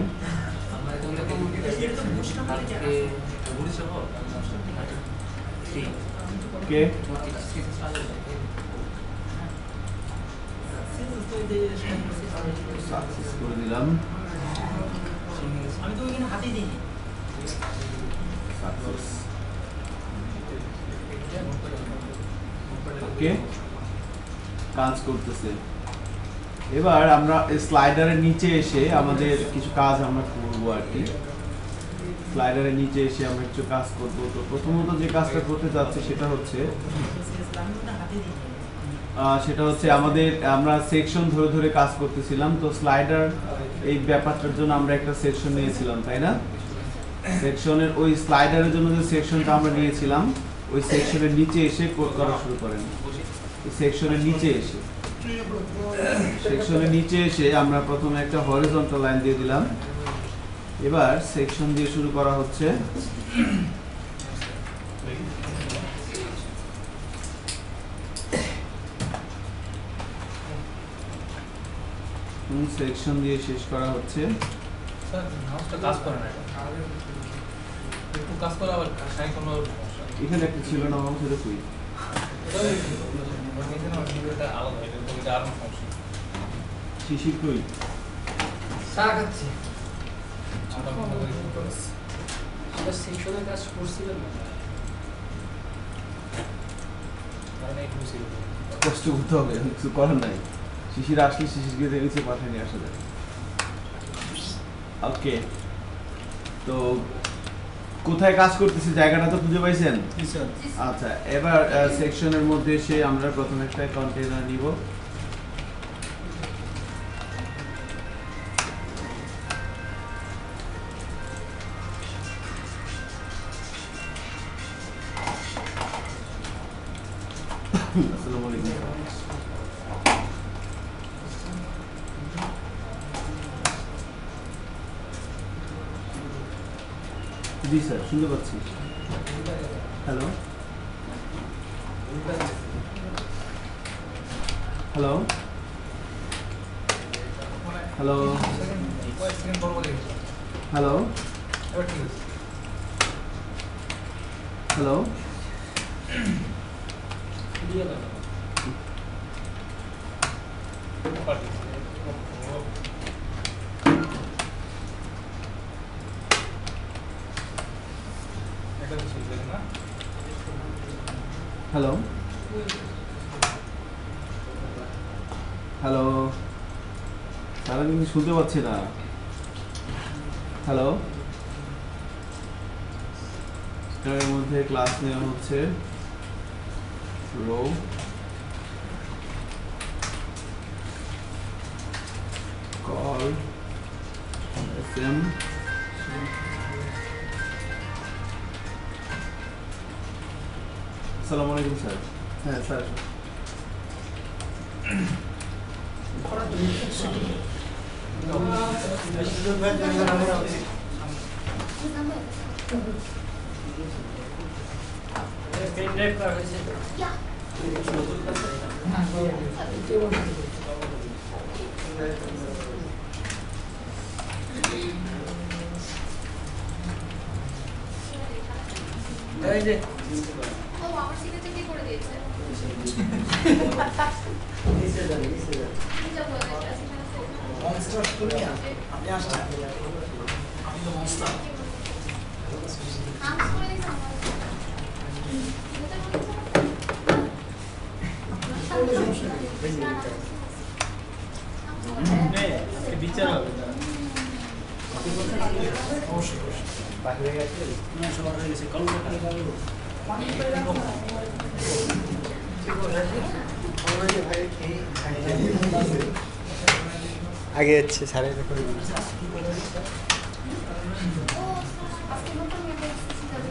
D: ওকে, সাকসেস করে দিলাম।
C: আমি তো ওইখানে হাতে দিইনি।
D: সাকসেস। ওকে, কাজ করতেছে। এবার আমরা স্লাইডারের নিচে এসে আমাদের কিছু কাজ আমরা করবো আর কি। স্লাইডারের নিচে এসে আমরা কিছু কাজ করব। তো প্রথমত যে কাজটা করতে যাচ্ছি সেটা হচ্ছে আমরা সেকশন ধরে ধরে কাজ করতেছিলাম। তো স্লাইডার এই ব্যাপারটার জন্য আমরা একটা সেকশন নিয়েছিলাম, তাই না? সেকশনের ওই স্লাইডারের জন্য যে সেকশনটা আমরা নিয়েছিলাম, ওই সেকশনের নিচে এসে কোড করা শুরু করেন। সেকশনের নিচে এসে আমরা প্রথমে একটা হরিজন্টাল লাইন দিয়ে দিলাম। এবার সেকশন দিয়ে শুরু করা হচ্ছে। সেকশন দিয়ে শেষ করা হচ্ছে।
H: স্যার মাউসটা কাজ করে না, একটু কাজ করে আবার সাই কোনো
D: এখানে একটা ছিল না মাউস, এটা কই?
H: এটা আলাদা, এটা আর সমস্যা।
D: শিশির কই?
B: চা খাচ্ছি। সেটা সেকশনের কাজ করছিলেন না?
D: কষ্ট করতে হবে, কিছু করার নাই। শিশির আসলে শিশিরকে নিচে পাঠিয়ে নিয়ে আসা যায়। ওকে, তো কোথায় কাজ করতেছি জায়গাটা তো খুঁজে পাইছেন? আচ্ছা, এবার সেকশনের মধ্যে এসে আমরা প্রথমে একটা কন্টেইনার নিব। আসসালামু আলাইকুম। জি স্যার, শুনতে পাচ্ছি। Hello hello hello hello hello hello hello, তারা কিন্তু শুনতে পাচ্ছি না। হ্যালো, এর মধ্যে ক্লাস নেওয়া হচ্ছে। রো কল এসএম আসসালামু আলাইকুম স্যার। হ্যাঁ স্যার,
B: পেন ড্রাইভ করা হয়েছে। এই যে
G: ও আমার সিগনেচার কি করে দিয়েছে?
B: নিচে যান।
G: এটা বলে আছে
F: মনস্টার দুনিয়া আপনি আসেন। আমি তো মনস্টার।
G: হামস করে দিয়েছে আমার।
B: বিচার হবে
F: বাইরে গেছে না, সবার হয়ে গেছে কলকাতা। আগে হচ্ছে সাড়ে
G: ও আজকে নতুন মেম্বার এসেছে যাবে।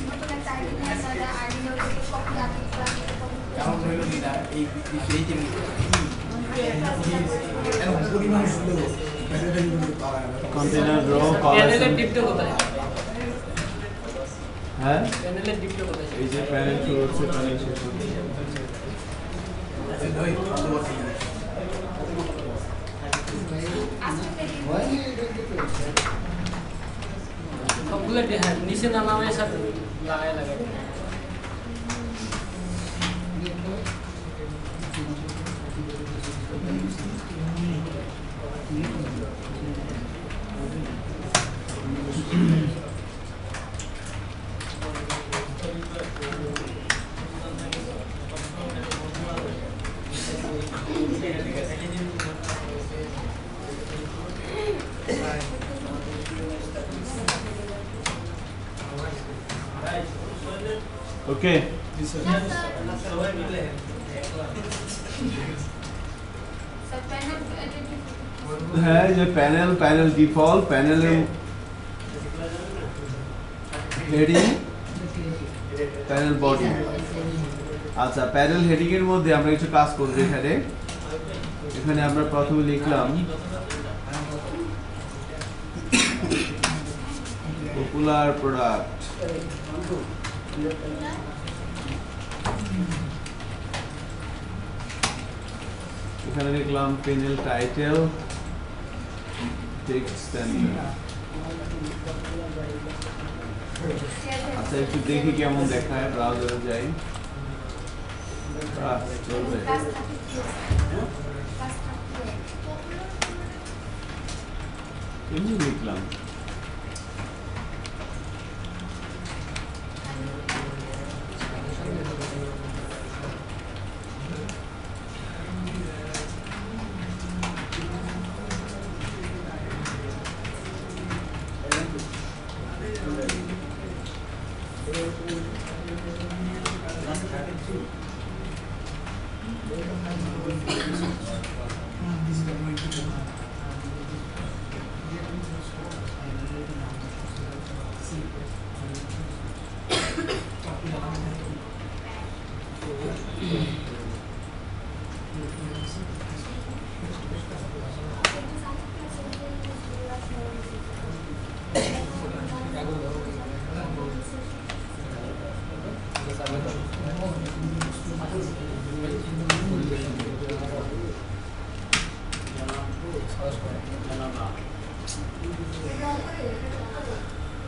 G: নতুন একটা আইডি নিয়ে আসা, আইডি লোকে কপি আগে
F: কেমন হইল দিদা এই এই
D: কন্টেনার রো
B: প্যানেলের ডিপটা কোথায়?
D: হ্যাঁ
B: প্যানেলের ডিপটা কোথায়?
D: এই যে প্যানেল শুরু হচ্ছে প্যানেল শেষ হচ্ছে
B: সবগুলো হ্যাঁ নিচে নামানোর সাথে লাগাই লাগাই
D: ওকে হ্যাঁ যে প্যানেল ডিফল্ট প্যানেলের হেডিং প্যানেল বডি আচ্ছা প্যানেল হেডিং এর মধ্যে আমরা কিছু কাজ করব এখানে আমরা প্রথমে লিখলাম পপুলার প্রোডাক্ট এখানে লিখলাম প্যানেল টাইটেল টেক্সট স্ট্যান্ডার্ড আচ্ছা একটু দেখি কেমন দেখায় ব্রাউজারে যাই চলবে এমনি লিখলাম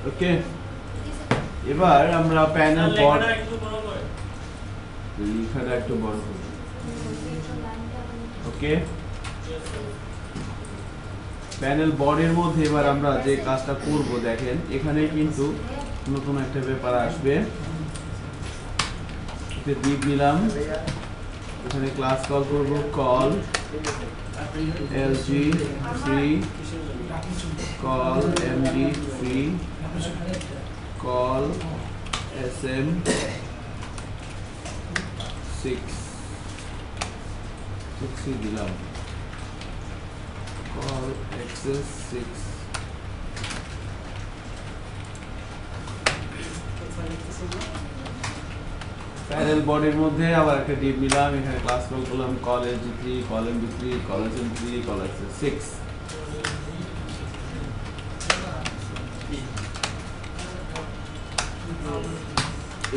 D: ওকে এবার আমরা প্যানেল বড লেখাটা একটু বড় করব ওকে প্যানেল বডির মধ্যে এবার আমরা যে কাজটা করব দেখেন এখানে কিন্তু নতুন একটা ব্যাপার আসবে এতে ডিপ নিলাম এখানে ক্লাস কল করব call lg3 call md3 call sm6 দিলাম call access6 প্যানেল বডির মধ্যে আবার একটা ডিপ নিলাম এখানে ক্লাস কল করলাম call lg3 call md3 call sm3 call access6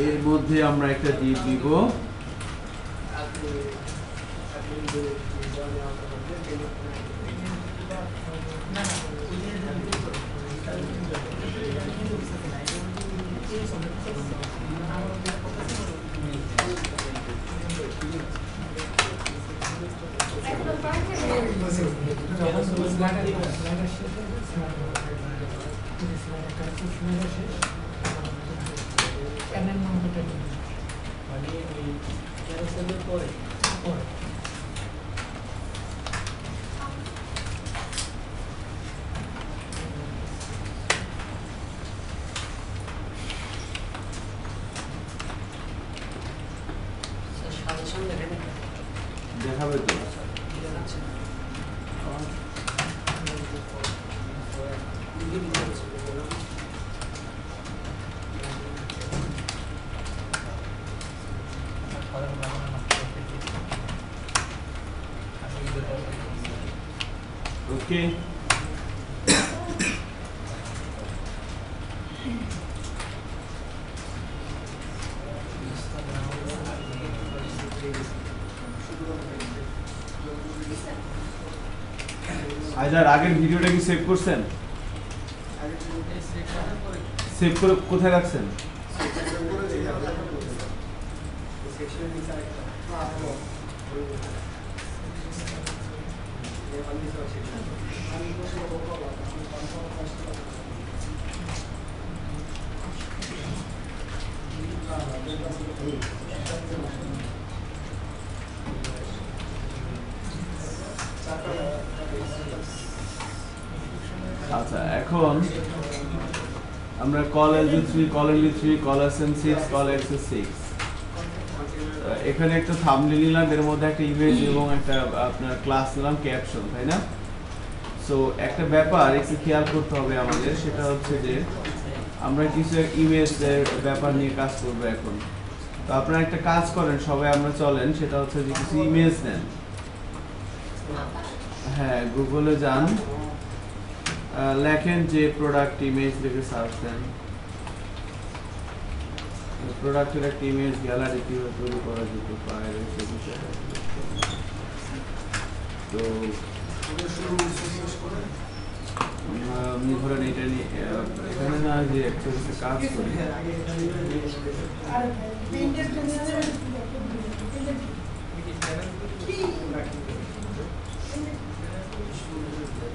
D: এর মধ্যে আমরা একটা ডিপ দিব দেখাবে তো ওকে আইদার আগের ভিডিওটা কি সেভ করছেন? সেভ করে কোথায় রাখছেন? আচ্ছা, এখন আমরা call LG3, call LG3, call SM6, call XS6 এখানে একটা থাম্বনেল নিলাম, এর মধ্যে একটা ইমেজ এবং একটা আপনার ক্লাস নিলাম ক্যাপশন, তাই না? সো একটা ব্যাপার একটু খেয়াল করতে হবে আমাদের, সেটা হচ্ছে যে আমরা কিছু ইমেজের ব্যাপার নিয়ে কাজ করবো এখন। তো আপনারা একটা কাজ করেন, সবাই আমরা চলেন, সেটা হচ্ছে যে কিছু ইমেজ নেন। হ্যাঁ, গুগলে যান, লেখেন যে প্রোডাক্ট ইমেজ লিখে সার্চ দেন। প্রোডাক্টের একটা ইমেজ গ্যালারি কিভাবে তৈরি করা যেতে পারে সে বিষয়ে। তো আপনি ধরেন এটা নিয়ে এখানে না যে একটা কাজ করি,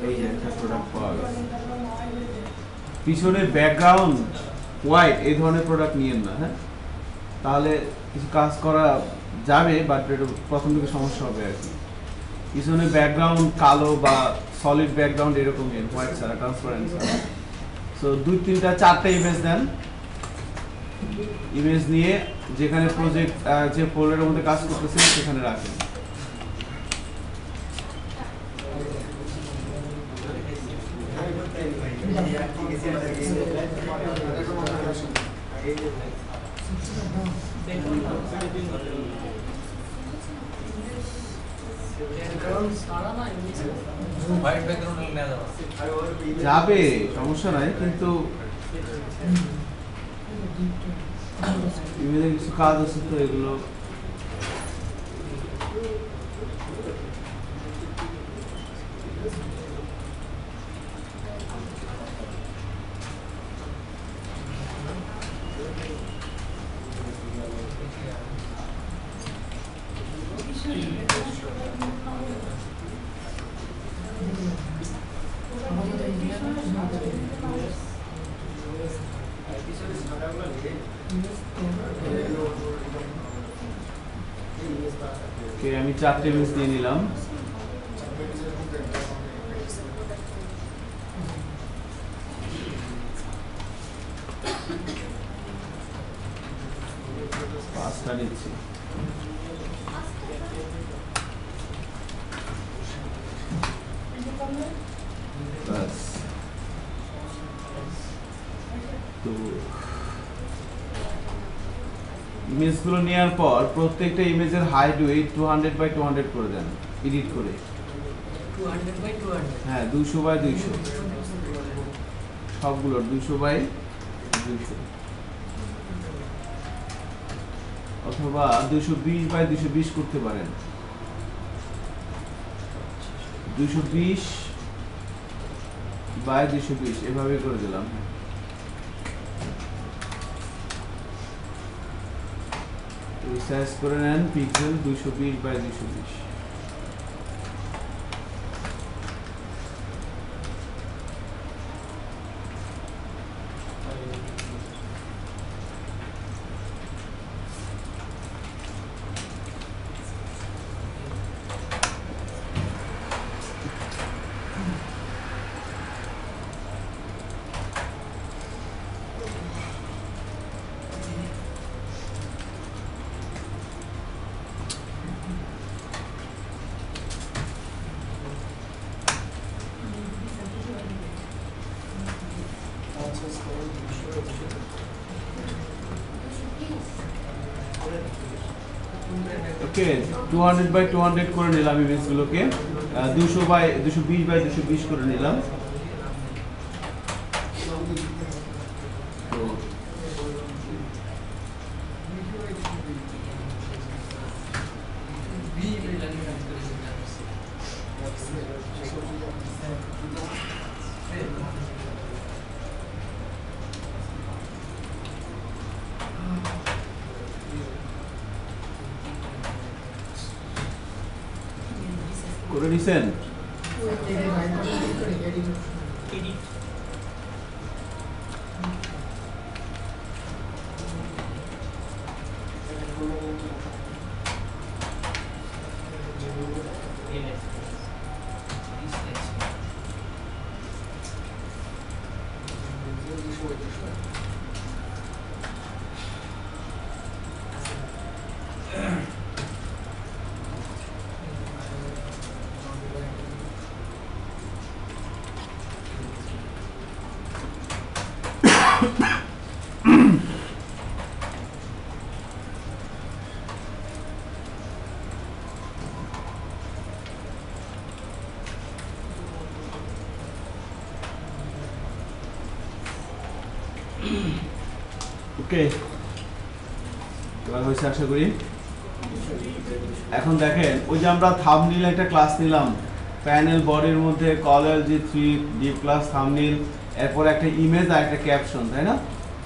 D: এই যে একটা প্রোডাক্ট পাওয়া গেছে, পিছনের ব্যাকগ্রাউন্ড হোয়াইট, এই ধরনের প্রোডাক্ট নিয়েন না। হ্যাঁ, তাহলে কিছু কাজ করা যাবে, বাট এটা প্রথম দিকে সমস্যা হবে আর কি। পিছনে ব্যাকগ্রাউন্ড কালো বা সলিড ব্যাকগ্রাউন্ড এরকম নিন, হোয়াইট ছাড়া, ট্রান্সপারেন্ট ছাড়া। সো 2, 3, 4টা ইমেজ দেন। ইমেজ নিয়ে যেখানে প্রজেক্ট যে ফোল্ডারের মধ্যে কাজ করতেছেন সেখানে রাখেন। যাবে, সমস্যা নাই, কিন্তু কিছু কাজ আছে তো এগুলো। আমি 4টে ইমেজ নিয়ে নিলাম। পাঁচটা নিচ্ছি। বাস। তো ইমেজগুলো নেওয়ার পর প্রত্যেকটা ইমেজের হাইট ওয়েট 200/200 করে দেন, এডিট করে।
B: 200/200,
D: হ্যাঁ, 200/200, সবগুলোর 200/200, অথবা 220/220 করতে পারেন। 220/220 এভাবে করে দিলাম। সাইজ করে নেন পিক্সেল 220/220। ওকে, 200/200 করে নিলাম ইমেজগুলোকে। 200/220 করে নিলাম। করে নিছেন? ওকে, এবার হয়েছে আশা করি। এখন দেখেন, ওই যে আমরা থাম্বনেইল একটা ক্লাস নিলাম, প্যানেল বডির মধ্যে কলার G3 ডিপ ক্লাস থাম্বনেইল, এরপর একটা ইমেজ আর একটা ক্যাপশন, তাই না?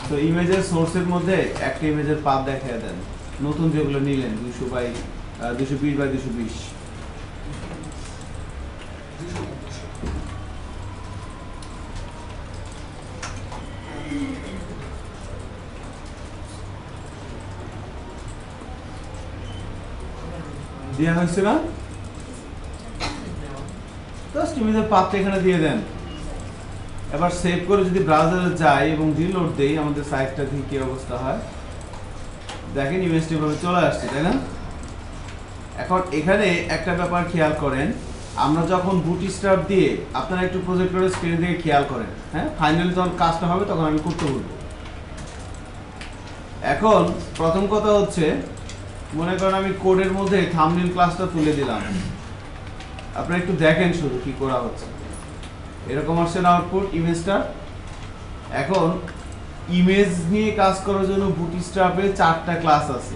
D: তো ইমেজের সোর্সের মধ্যে একটা ইমেজের পাথ দেখিয়ে দেন, নতুন যেগুলো নিলেন 220/220। দেওয়া হয়েছে না? জাস্ট ইমেজের পাথটা এখানে দিয়ে দেন। এবার সেভ করে যদি ব্রাউজারে যাই এবং রিলোড দেই, আমাদের সাইটটা থেকে কি অবস্থা হয় দেখেন, ইমেজটি ভাবে চলে আসছে, তাই না? এখন এখানে একটা ব্যাপার খেয়াল করেন, আমরা যখন বুটস্ট্র্যাপ দিয়ে, আপনারা একটু প্রজেক্টরের স্ক্রিন থেকে খেয়াল করেন, হ্যাঁ, ফাইনালি যখন কাজটা হবে তখন আমি করতে বলবো। এখন প্রথম কথা হচ্ছে, মনে করেন আমি কোডের মধ্যে থাম্বনেইল ক্লাসটা তুলে দিলাম, আপনারা একটু দেখেন শুধু কি করা হচ্ছে। এরকম আসছে না আউটপুট ইমেজটা। এখন ইমেজ নিয়ে কাজ করার জন্য বুটস্ট্র্যাপে 4টা ক্লাস আছে।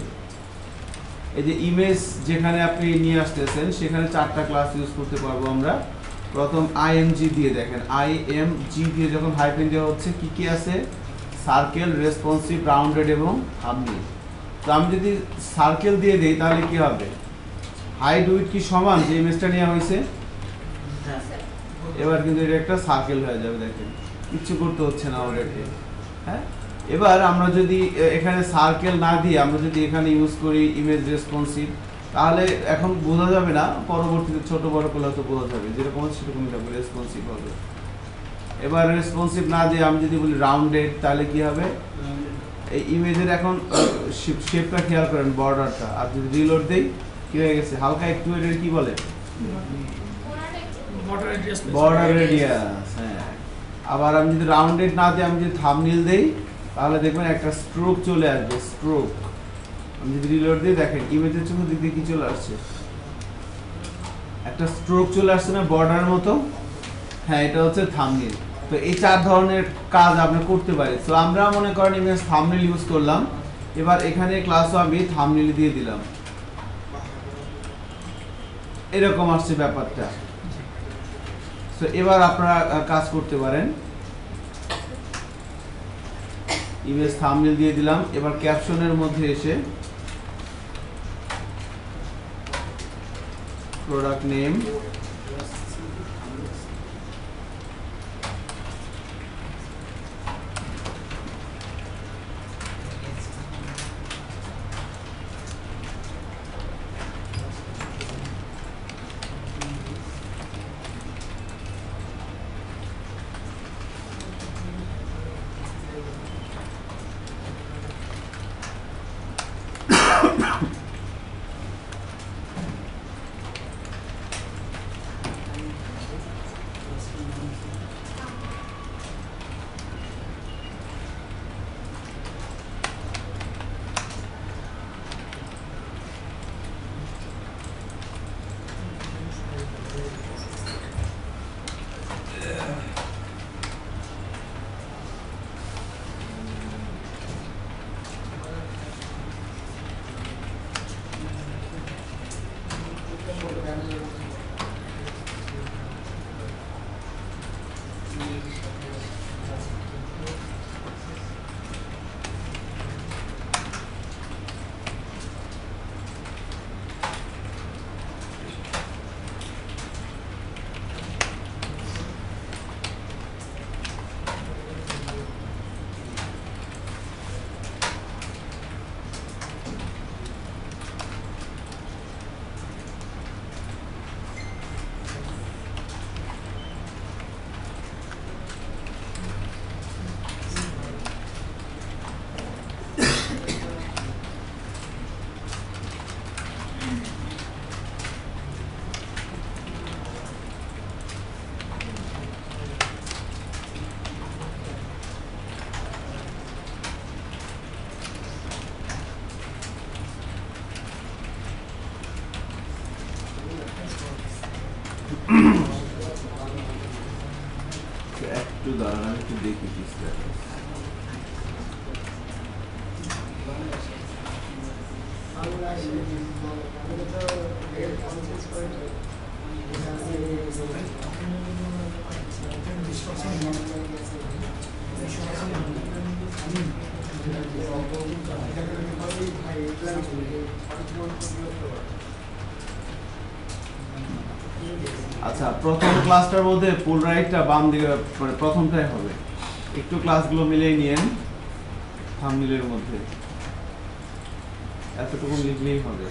D: এই যে ইমেজ যেখানে আপনি নিয়ে আসতেছেন সেখানে 4টা ক্লাস ইউজ করতে পারবো আমরা। প্রথম img দিয়ে দেখেন, img দিয়ে যখন হাইফেন দেওয়া হচ্ছে, কি কি আছে? সার্কেল, রেসপন্সিভ, রাউন্ডেড এবং থাম্বনেইল। তো আমি যদি সার্কেল দিয়ে দেই তাহলে কি হবে? হাইট উইথ কি সমান যে ইমেজটা নেওয়া হয়েছে? এবার কিন্তু এটা একটা সার্কেল হয়ে যাবে, দেখেন কিছু করতে হচ্ছে না অলরেডি। হ্যাঁ, এবার আমরা যদি এখানে সার্কেল না দিয়ে আমরা যদি এখানে ইউজ করি ইমেজ রেসপন্সিভ, তাহলে এখন বোঝা যাবে না, পরবর্তীতে ছোট বড় করলে হয়তো বোঝা যাবে, যেরকম সেরকমই যাবে, রেসপন্সিভ হবে। এবার রেসপন্সিভ না দিয়ে আমি যদি বলি রাউন্ডেড, তাহলে কি হবে? এই ইমেজের এখন শেপটা খেয়াল করেন, বর্ডারটা, আর যদি রিলোড দেই কি হয়ে গেছে? হালকা একটু এর কি বলে? Border radius. হ্যাঁ, আবার আমি যদি রাউন্ডেড না দিই, আমি যদি থাম্বনেইল দেই, তাহলে দেখবেন একটা স্ট্রোক চলে আসবে, স্ট্রোক। আমি যদি রিলোড দিই, দেখেন ইমেজের চতুর্দিক দিয়ে কি চলে আসছে? একটা স্ট্রোক চলে আসছে না, বর্ডারের মতো? হ্যাঁ, এটা হচ্ছে থাম্বনেইল। তো এই 4 ধরনের কাজ আমরা করতে পারি। তো আমরা মনে করেন ইমেজ থাম্বনেইল ইউজ করলাম, এবার এখানে ক্লাসও আমি থাম্বনেইল দিয়ে দিলাম, এরকম আসছে ব্যাপারটা। তো এবার আপনারা কাজ করতে পারেন, ইমেজ থাম্বনেইল দিয়ে দিলাম। এবার ক্যাপশনের মধ্যে এসে প্রোডাক্ট নেম, একটু দাঁড়ান, আমি একটু দেখি কি status। আচ্ছা, প্রথম ক্লাসটার মধ্যে ফুল রাইটটা বাম দিকে মানে প্রথমটাই হবে। একটু ক্লাসগুলো মিলিয়ে নিয়েন থাম্বনেইলের মধ্যে, এতটুকু লিখলেই হবে।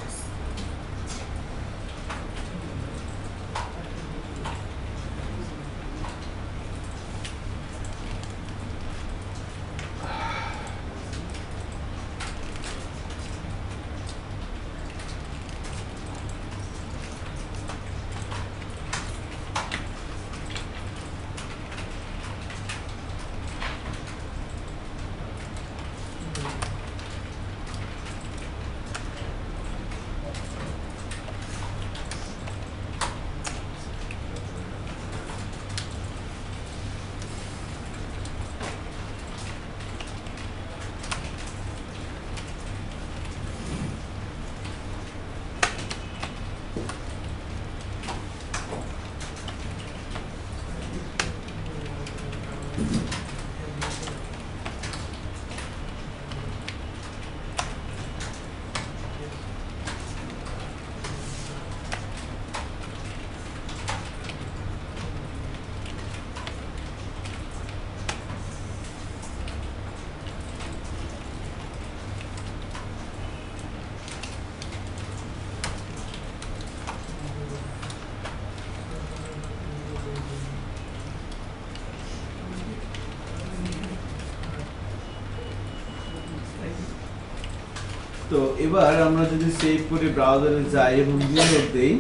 D: তো এবার আমরা যদি সেভ করে ব্রাউজারে যাই এবং রিলোড দেই,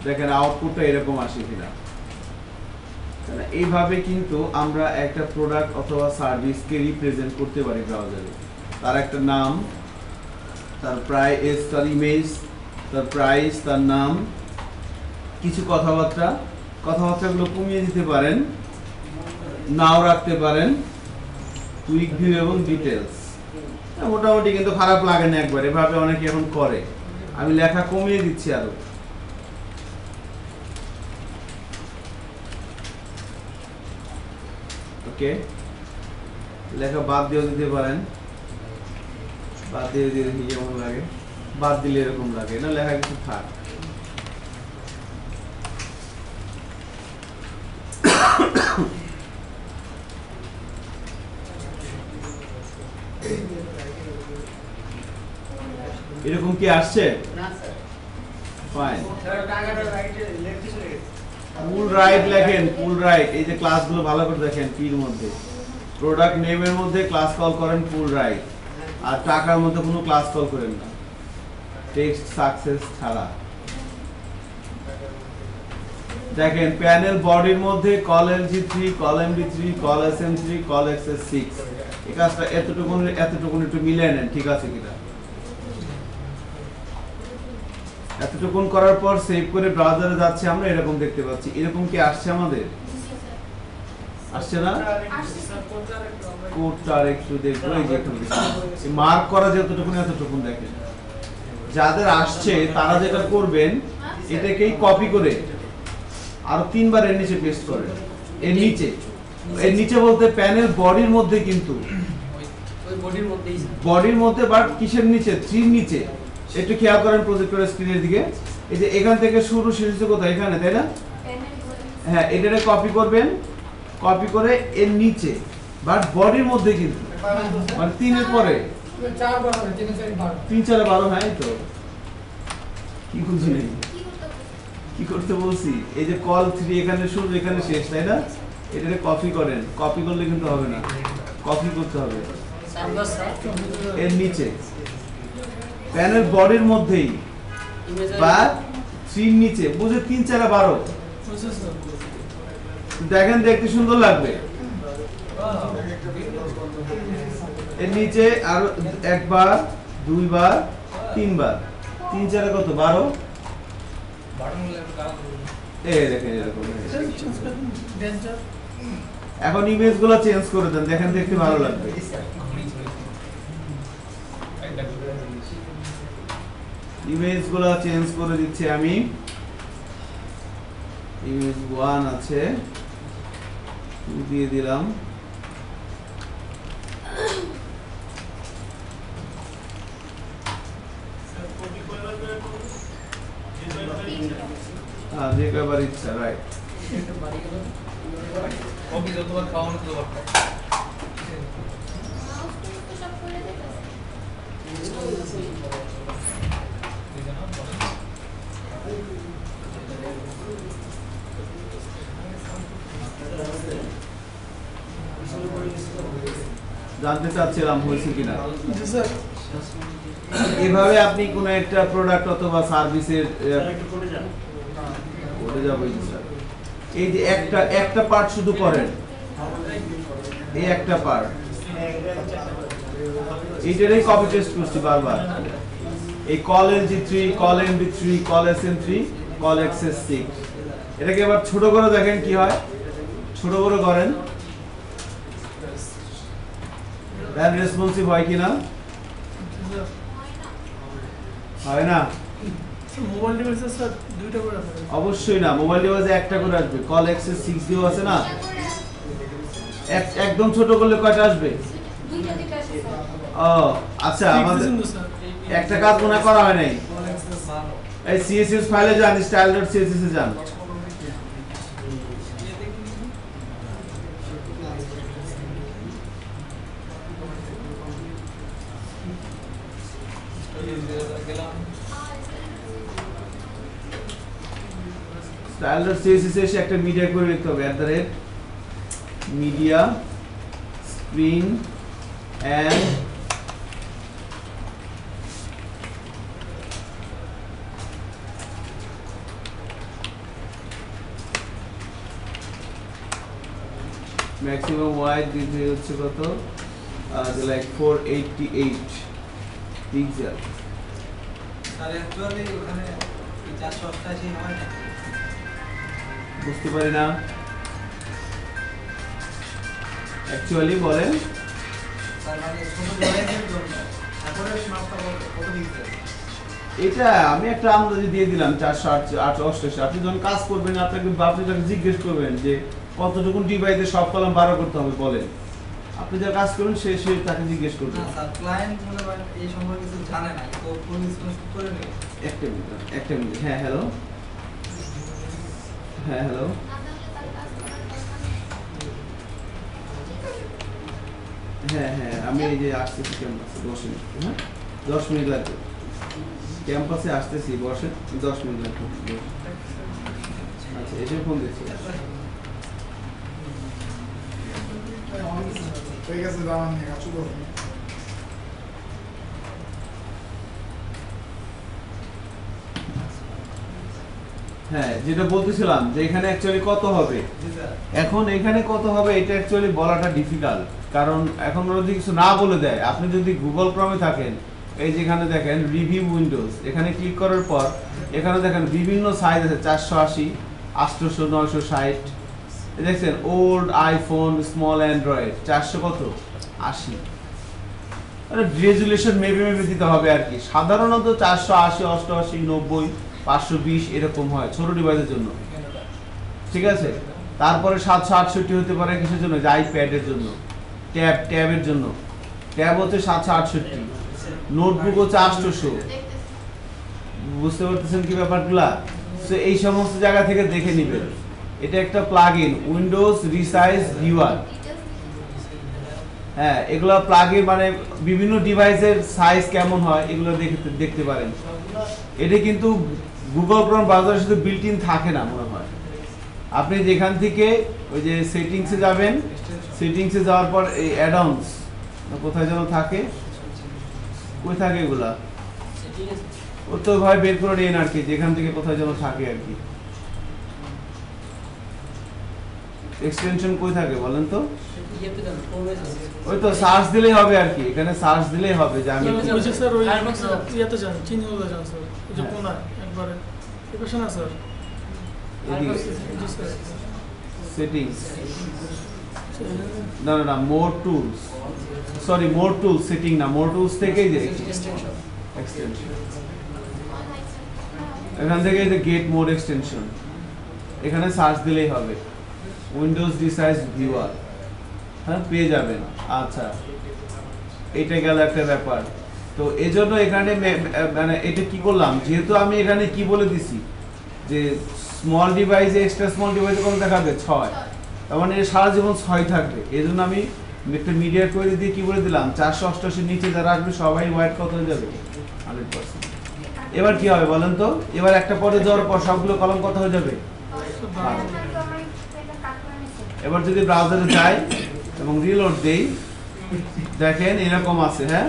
D: দেখেন আউটপুটটা এরকম আসে কিনা। এইভাবে কিন্তু আমরা একটা প্রোডাক্ট অথবা সার্ভিসকে রিপ্রেজেন্ট করতে পারি ব্রাউজারে। তার একটা নাম, তার প্রাইস, তার ইমেজ, তার প্রাইস, তার নাম, কিছু কথাবার্তাগুলো কমিয়ে দিতে পারেন, নাও রাখতে পারেন, কুইক ভিউ এবং ডিটেলস। মোটামুটি কিন্তু খারাপ লাগে না একবার, এভাবে অনেকে এখন করে। আমি লেখা কমিয়ে দিচ্ছি আরো। ওকে, লেখা বাদ দিয়েও দিতে পারেন, বাদ দিয়ে দিয়ে দেখি কেমন লাগে। বাদ দিলে এরকম লাগে না, লেখা কিছু থাক। এরকম কি আসছে? ফাইন। ফুল রাইট লেখেন, ফুল রাইট। এই যে ক্লাসগুলো ভালো করে দেখেন, পির মধ্যে প্রোডাক্ট নেমের মধ্যে ক্লাস কল করেন ফুল রাইট, আর টাকার মধ্যে কোনো ক্লাস কল করেন না, টেক্সট সাকসেস ছাড়া। দেখেন প্যানেল বডির মধ্যে call LG3, call MD3, call SM3, call XS6। এই কাজটা এতটুকু একটু মিলিয়ে নেন, ঠিক আছে কিনা। এতটুকুন করার পর সেভ করে ব্রাউজারে যাচ্ছে, আমরা এরকম দেখতে পাচ্ছি। এরকম কি আসছে আমাদের? আসছে না? কোডটা একটু দেখবো। এই যে মার্ক করা যতটুকুন এতটুকুন দেখেন। যাদের আসছে তারা যেটা করবেন, এটাকেই কপি করে আরো 3 বার এর নিচে পেস্ট করেন। এর নিচে বলতে প্যানেল বডির মধ্যে, কিন্তু
B: ওই বডির মধ্যেই
D: বডির মধ্যে বাট কিসের নিচে, 3 এর নিচে। একটু খেয়াল করেন প্রজেক্টরের স্ক্রিনের দিকে, এই যে এখান থেকে শুরু শেষ হচ্ছে কোথায়, এখানে, তাই না? হ্যাঁ, এটারে কপি করবেন, কপি করে এর নিচে বাট বডির মধ্যে, কিন্তু মানে 3 এর পরে
B: 4 বার হবে 3 4 12
D: 3 4 12। হ্যাঁ, এই তো কি বুঝি নেই, কি করতে বলছি? এই যে কল 3 এখানে শুরু এখানে শেষ, তাই না? এটারে কপি করেন, কপি করলে কিন্তু হবে না, কপি করতে হবে এর নিচে প্যানেল বডির মধ্যেই বা 3 নিচে, বুঝে 3 4 12 দেখেন, দেখতে সুন্দর লাগবে। এর নিচে আর একবার, দুইবার, তিনবার, 3 4 কত 12। এই দেখেন এরকম। এখন ইমেজগুলো চেঞ্জ করে দেন, দেখেন দেখতে ভালো লাগবে। ইমেজগুলো চেঞ্জ করে দিচ্ছি আমি। ইমেজ 1 আছে, 2 দিয়ে দিলাম। হ্যাঁ, যে কয়বার ইচ্ছা, রাইট।
H: কপি যতবার খাওয়ানো ততবার
D: জানতে চাচ্ছিলাম হয়েছে কিনা। এভাবে আপনি কোনো একটা প্রোডাক্ট অথবা সার্ভিসের করে যাবো। এই যে একটা পার্ট শুধু করেন, এই একটা পার্ট, এইটারই কপি পেস্ট করছি বারবার। এই call LG3, call MB3, call SM3, call XS6, এটাকে এবার ছোট করে দেখেন কি হয়, ছোট করে করেন, দেন রেসপন্সিভ হয় কিনা, হয় না?
B: মোবাইল ডিভাইসে স্যার দুইটা করে আছে।
D: অবশ্যই না, মোবাইল ডিভাইসে একটা করে আসবে। কল XS6 দিও আছে না, একদম ছোট করলে কয়টা আসবে? ও আচ্ছা, আমাদের একটা কাজ মনে করা হয় নাই। এই CSS ফাইলে যান, style.css এ যান। style.css এ এসে একটা মিডিয়া করে লিখতে হবে, @media screen and maximum wide দিতে হচ্ছে কত, লাইক 488 পিক্সেল।
C: স্যার অ্যাকচুয়ালি ওখানে 488 হয় না,
D: বুঝতে পারি না অ্যাকচুয়ালি, বলেন।
C: স্যার মানে ছোট ডিভাইসের জন্য অ্যাকোরেট মাপটা কত পিক্সেল?
D: এটা আমি একটা আন্দাজে দিয়ে দিলাম 488। আপনি যখন কাজ করবেন আপনি তাকে জিজ্ঞেস করবেন যে কতটুকু ডিভাইসে সব কলাম 12 করতে হবে, বলেন। আপনি যা কাজ করবেন সে তাকে জিজ্ঞেস করবেন।
C: না স্যার, ক্লায়েন্ট মনে হয় এই সম্পর্কে কিছু জানে না, তো কোন ডিসকাস করে নেবে।
D: একটা মিনিট। হ্যাঁ হ্যালো, হ্যাঁ হ্যালো, হ্যাঁ হ্যাঁ, আমি এই যে আসতেছি ক্যাম্পাসে, 10 মিনিট। হ্যাঁ 10 মিনিট লাগবে, ক্যাম্পাসে আসতেছি, বসে 10 মিনিট লাগবে। আচ্ছা, এসে ফোন দিচ্ছি।
F: ঠিক আছে, দাঁড়ান, কাজু করুন।
D: হ্যাঁ, যেটা বলতেছিলাম যে এখানে অ্যাকচুয়ালি কত হবে, এখন এখানে কত হবে এটা অ্যাকচুয়ালি বলাটা ডিফিকাল্ট, কারণ এখন ওরা যদি কিছু না বলে দেয়। আপনি যদি গুগল ক্রমে থাকেন, এই যেখানে দেখেন রিভিউ উইন্ডোজ, এখানে ক্লিক করার পর এখানে দেখেন বিভিন্ন সাইজ আছে, 480, 800, 960, দেখছেন ওল্ড আইফোন, স্মল অ্যান্ড্রয়েড 400 কত 80। রেজুলেশন মেবি দিতে হবে আর কি। সাধারণত 480, 88, 90, 520 এরকম হয় ছোট ডিভাইসের জন্য, ঠিক আছে? তারপরে 768 হতে পারে কিসের জন্য, যে আইপ্যাডের জন্য, ট্যাবের জন্য। ট্যাব হচ্ছে 768, নোটবুক হচ্ছে 800। বুঝতে পারতেছেন কি ব্যাপারগুলা? তো এই সমস্ত জায়গা থেকে দেখে নেবেন। এটা একটা প্লাগইন, উইন্ডোজ রিসাইজ ভিউয়ার। হ্যাঁ, এগুলো প্লাগইন মানে বিভিন্ন ডিভাইসের সাইজ কেমন হয় এগুলো দেখতে পারেন। এটা কিন্তু গুগল ক্রোম ব্রাউজারের সাথে বিল্ট ইন থাকে না মনে হয়। আপনি যেখান থেকে ওই যে সেটিংসে যাবেন, সেটিংসে যাওয়ার পর এই অ্যাডঅনস কোথায় যেন থাকে, কই থাকে এগুলা, ও তো ভাই বের করে নিন আর কি, যেখান থেকে কোথায় যেন থাকে আর কি। এক্সটেনশন কই থাকে বলেন তো? ওই তো সার্চ দিলেই হবে আর কি, এখানে সার্চ দিলেই হবে যে আমি
I: স্যার ওই ইয়াতে যান, চিনি হলো যান স্যার, ওই যে কোনায় একবারে লোকেশন আছে স্যার,
D: সেটিংস, না না না, মোর টুলস, সরি মোর টুলস, সেটিং না, মোর টুলস থেকেই যে এক্সটেনশন, এখান থেকে এই যে গেট মোড এক্সটেনশন, এখানে সার্চ দিলেই হবে উইন্ডোজ রিসাইজ ভিউয়ার, হ্যাঁ পেয়ে যাবেন। আচ্ছা, এটা গেল একটা ব্যাপার। তো এজন্য এখানে মানে এটা কি করলাম, যেহেতু আমি এখানে কি বলে দিছি যে স্মল ডিভাইসে, এক্সট্রা স্মল ডিভাইসে কত দেখাবে 6, তার মানে সারা জীবন 6 থাকবে। এই জন্য আমি একটা মিডিয়া করে দিয়ে কি বলে দিলাম, 488 নিচে যারা আসবে সবাই ওয়াইড কত হয়ে যাবে 100%। এবার কি হবে বলেন তো, এবার একটা পরে যাওয়ার পর সবগুলো কলম কত হয়ে যাবে। এবার যদি ব্রাউজারে যাই এবং রিলোড দেই, দেখেন এরকম আছে। হ্যাঁ,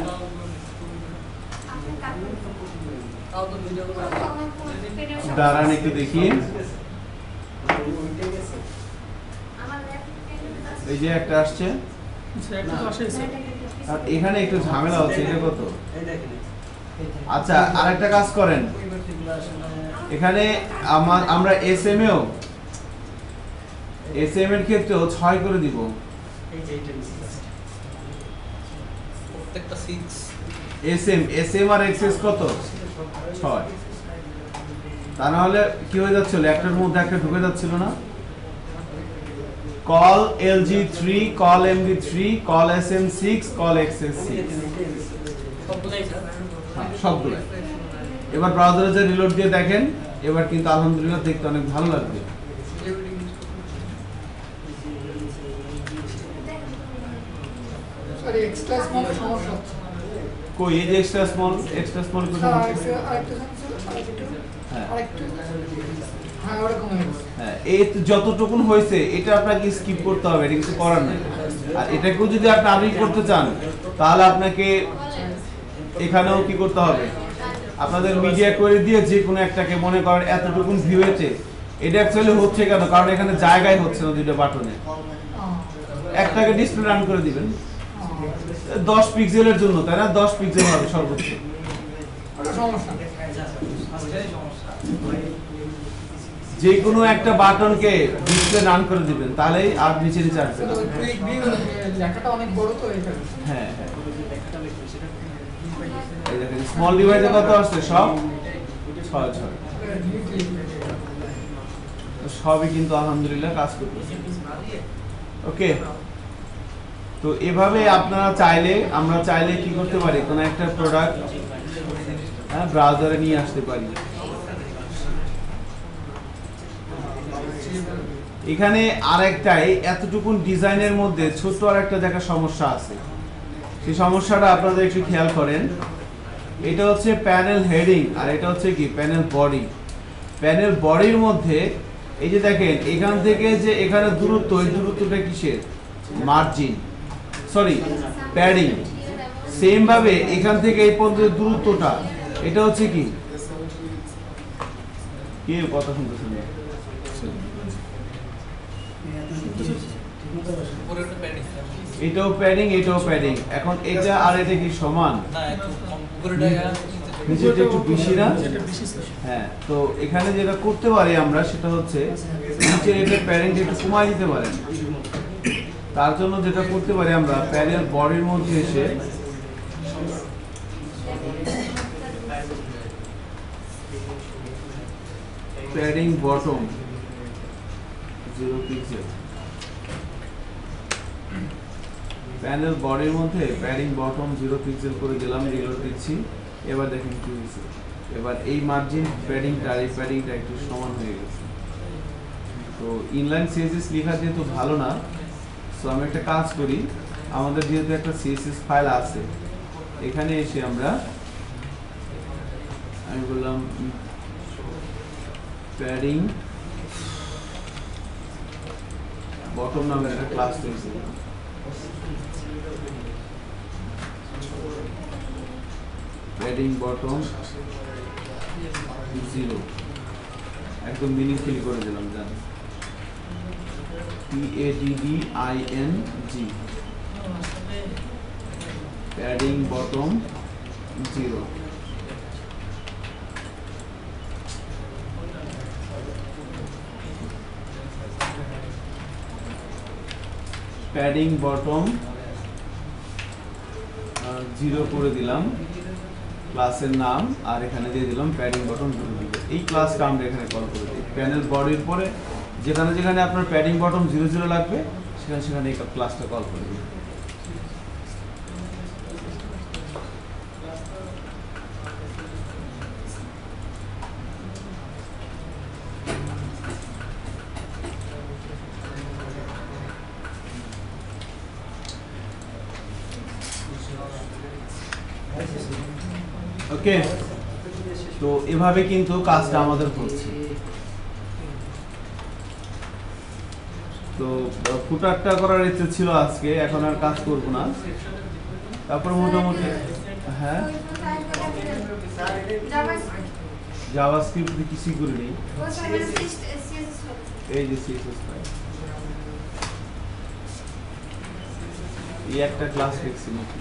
D: দাঁড়ান একটু দেখি, এই যে একটা আসছে, আর এখানে একটু ঝামেলা হচ্ছে, এটা কত। আচ্ছা, আরেকটা কাজ করেন, এখানে আমরা এসএম এর ক্ষেত্রেও 6 করে দিব,
H: প্রত্যেকটা 6
D: এসএম আর এক্সএস কত 6। তা না হলে কি হয়ে যাচ্ছিল, একটার মধ্যে একটা ঢুকে যাচ্ছিল না। Call LG3, call MD3, call SM6, call XS6, সবগুলাই। এবার ব্রাউজারে যে রিলোড দিয়ে দেখেন, এবার কিন্তু আলহামদুলিল্লাহ দেখতে অনেক ভালো লাগবে।
I: এক্সট্রা স্মল সমস্যা হচ্ছে,
D: কই এই যে এক্সট্রা স্মল কোথায় হচ্ছে? হ্যাঁ, এই যতটুকুন হয়েছে এটা আপনাকে স্কিপ করতে হবে, এটা কিছু করার নাই। আর এটাকেও যদি আপনি আরই করতে চান, তাহলে আপনাকে এখানেও কি করতে হবে, আপনাদের মিডিয়া করে দিয়ে যে কোনো একটাকে, মনে করেন এতটুকুন ভিউ হয়েছে, এটা অ্যাকচুয়ালি হচ্ছে কেন, কারণ এখানে জায়গায় হচ্ছে না দুটো বাটনে, একটাকে ডিসপ্লে রান করে দিবেন 10 পিক্সেলের জন্য, তাই না? 10 পিক্সেল হবে সর্বোচ্চ। যে কোনো একটা বাটনকে ডিসপ্লে রান করে দিবেন, তাহলেই আর নিচে নিচে আসবে না।
I: লেখাটা অনেক বড় তো এটা।
D: হ্যাঁ হ্যাঁ, এই দেখেন স্মল ডিভাইসে কত আসছে, সব 6। সবই কিন্তু আলহামদুলিল্লাহ কাজ করতেছে। ওকে, তো এভাবে আপনারা চাইলে, আমরা চাইলে কি করতে পারি, কোনো একটা প্রোডাক্ট ব্রাউজারে নিয়ে আসতে পারি। এখানে আরেকটাই, এতটুকুন ডিজাইনের মধ্যে ছোট্ট আরেকটা জায়গা সমস্যা আছে, সেই সমস্যাটা আপনারা একটু খেয়াল করেন। এটা হচ্ছে প্যানেল হেডিং, আর এটা হচ্ছে কি প্যানেল বডি। প্যানেল বডির মধ্যে এই যে দেখেন, এখান থেকে যে এখানে দূরত্ব, এই দূরত্বটা কিসের, মার্জিন, সরি প্যাডিং। সেম ভাবে এখান থেকে এই পর্যন্ত দূরত্বটা, এটা হচ্ছে কি কথা শুনতেছেন, এটাও প্যাডিং, এটাও প্যাডিং। এখন এটা আর এটা কি সমান? নিচেটা একটু বেশি না? হ্যাঁ, তো এখানে যেটা করতে পারি আমরা, সেটা হচ্ছে নিচের এটা প্যাডিংটা একটু কমাই দিতে পারেন। তার জন্য যেটা করতে পারি আমরা, প্যানেল বডির মধ্যে এসে প্যাডিং বটম 0 পিক্সেল। প্যানেল বডির মধ্যে প্যাডিং বটম 0 পিক্সেল করে দিলাম, রিলোড দিচ্ছি। এবার দেখেন কি হয়েছে, এবার এই মার্জিন প্যাডিংটা আর এই প্যাডিংটা একটু সমান হয়ে গেছে। তো ইনলাইন সিএসএস লেখা যেহেতু ভালো না, সো আমি একটা কাজ করি, আমাদের যেহেতু একটা সিএসএস ফাইল আছে, এখানে এসে আমি বললাম প্যাডিং বটম নামের একটা ক্লাস তৈরি করলাম। প্যাডিং বটম 0 একদম মিনিংফুলি করে দিলাম, জান PADDING padding bottom 0। Padding bottom 0 করে দিলাম ক্লাসের নাম, আর এখানে দিয়ে দিলাম প্যাডিং বটম 0 দিব। এই ক্লাসটা আমরা এখানে কল করে দিই। প্যানেল বডির পরে যেখানে যেখানে আপনার প্যাডিং বটম 00 লাগবে সেখানে সেখানে এই ক্লাসটা কল করে দিই। ওকে, তো এভাবে কিন্তু কাজটা আমাদের হচ্ছে। তো ফুটারটা করার ইচ্ছে ছিল আজকে, এখন আর কাজ করব না। তারপর মোটামুটি হ্যাঁ জাভাস্ক্রিপ্ট কিছুই করিনি, এই যে সিএসএস ফাইল, এই একটা ক্লাস লিখছি নাকি।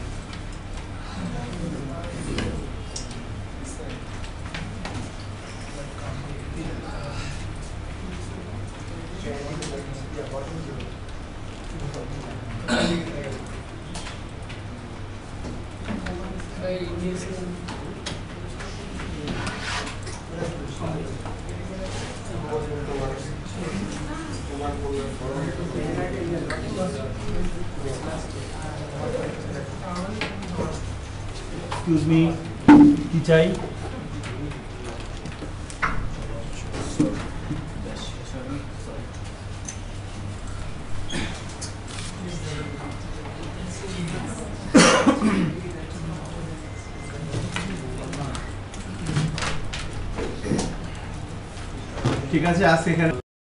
J: এক্সকিউজ মি, কি চাই?
D: ঠিক আছে, আজকে এখানে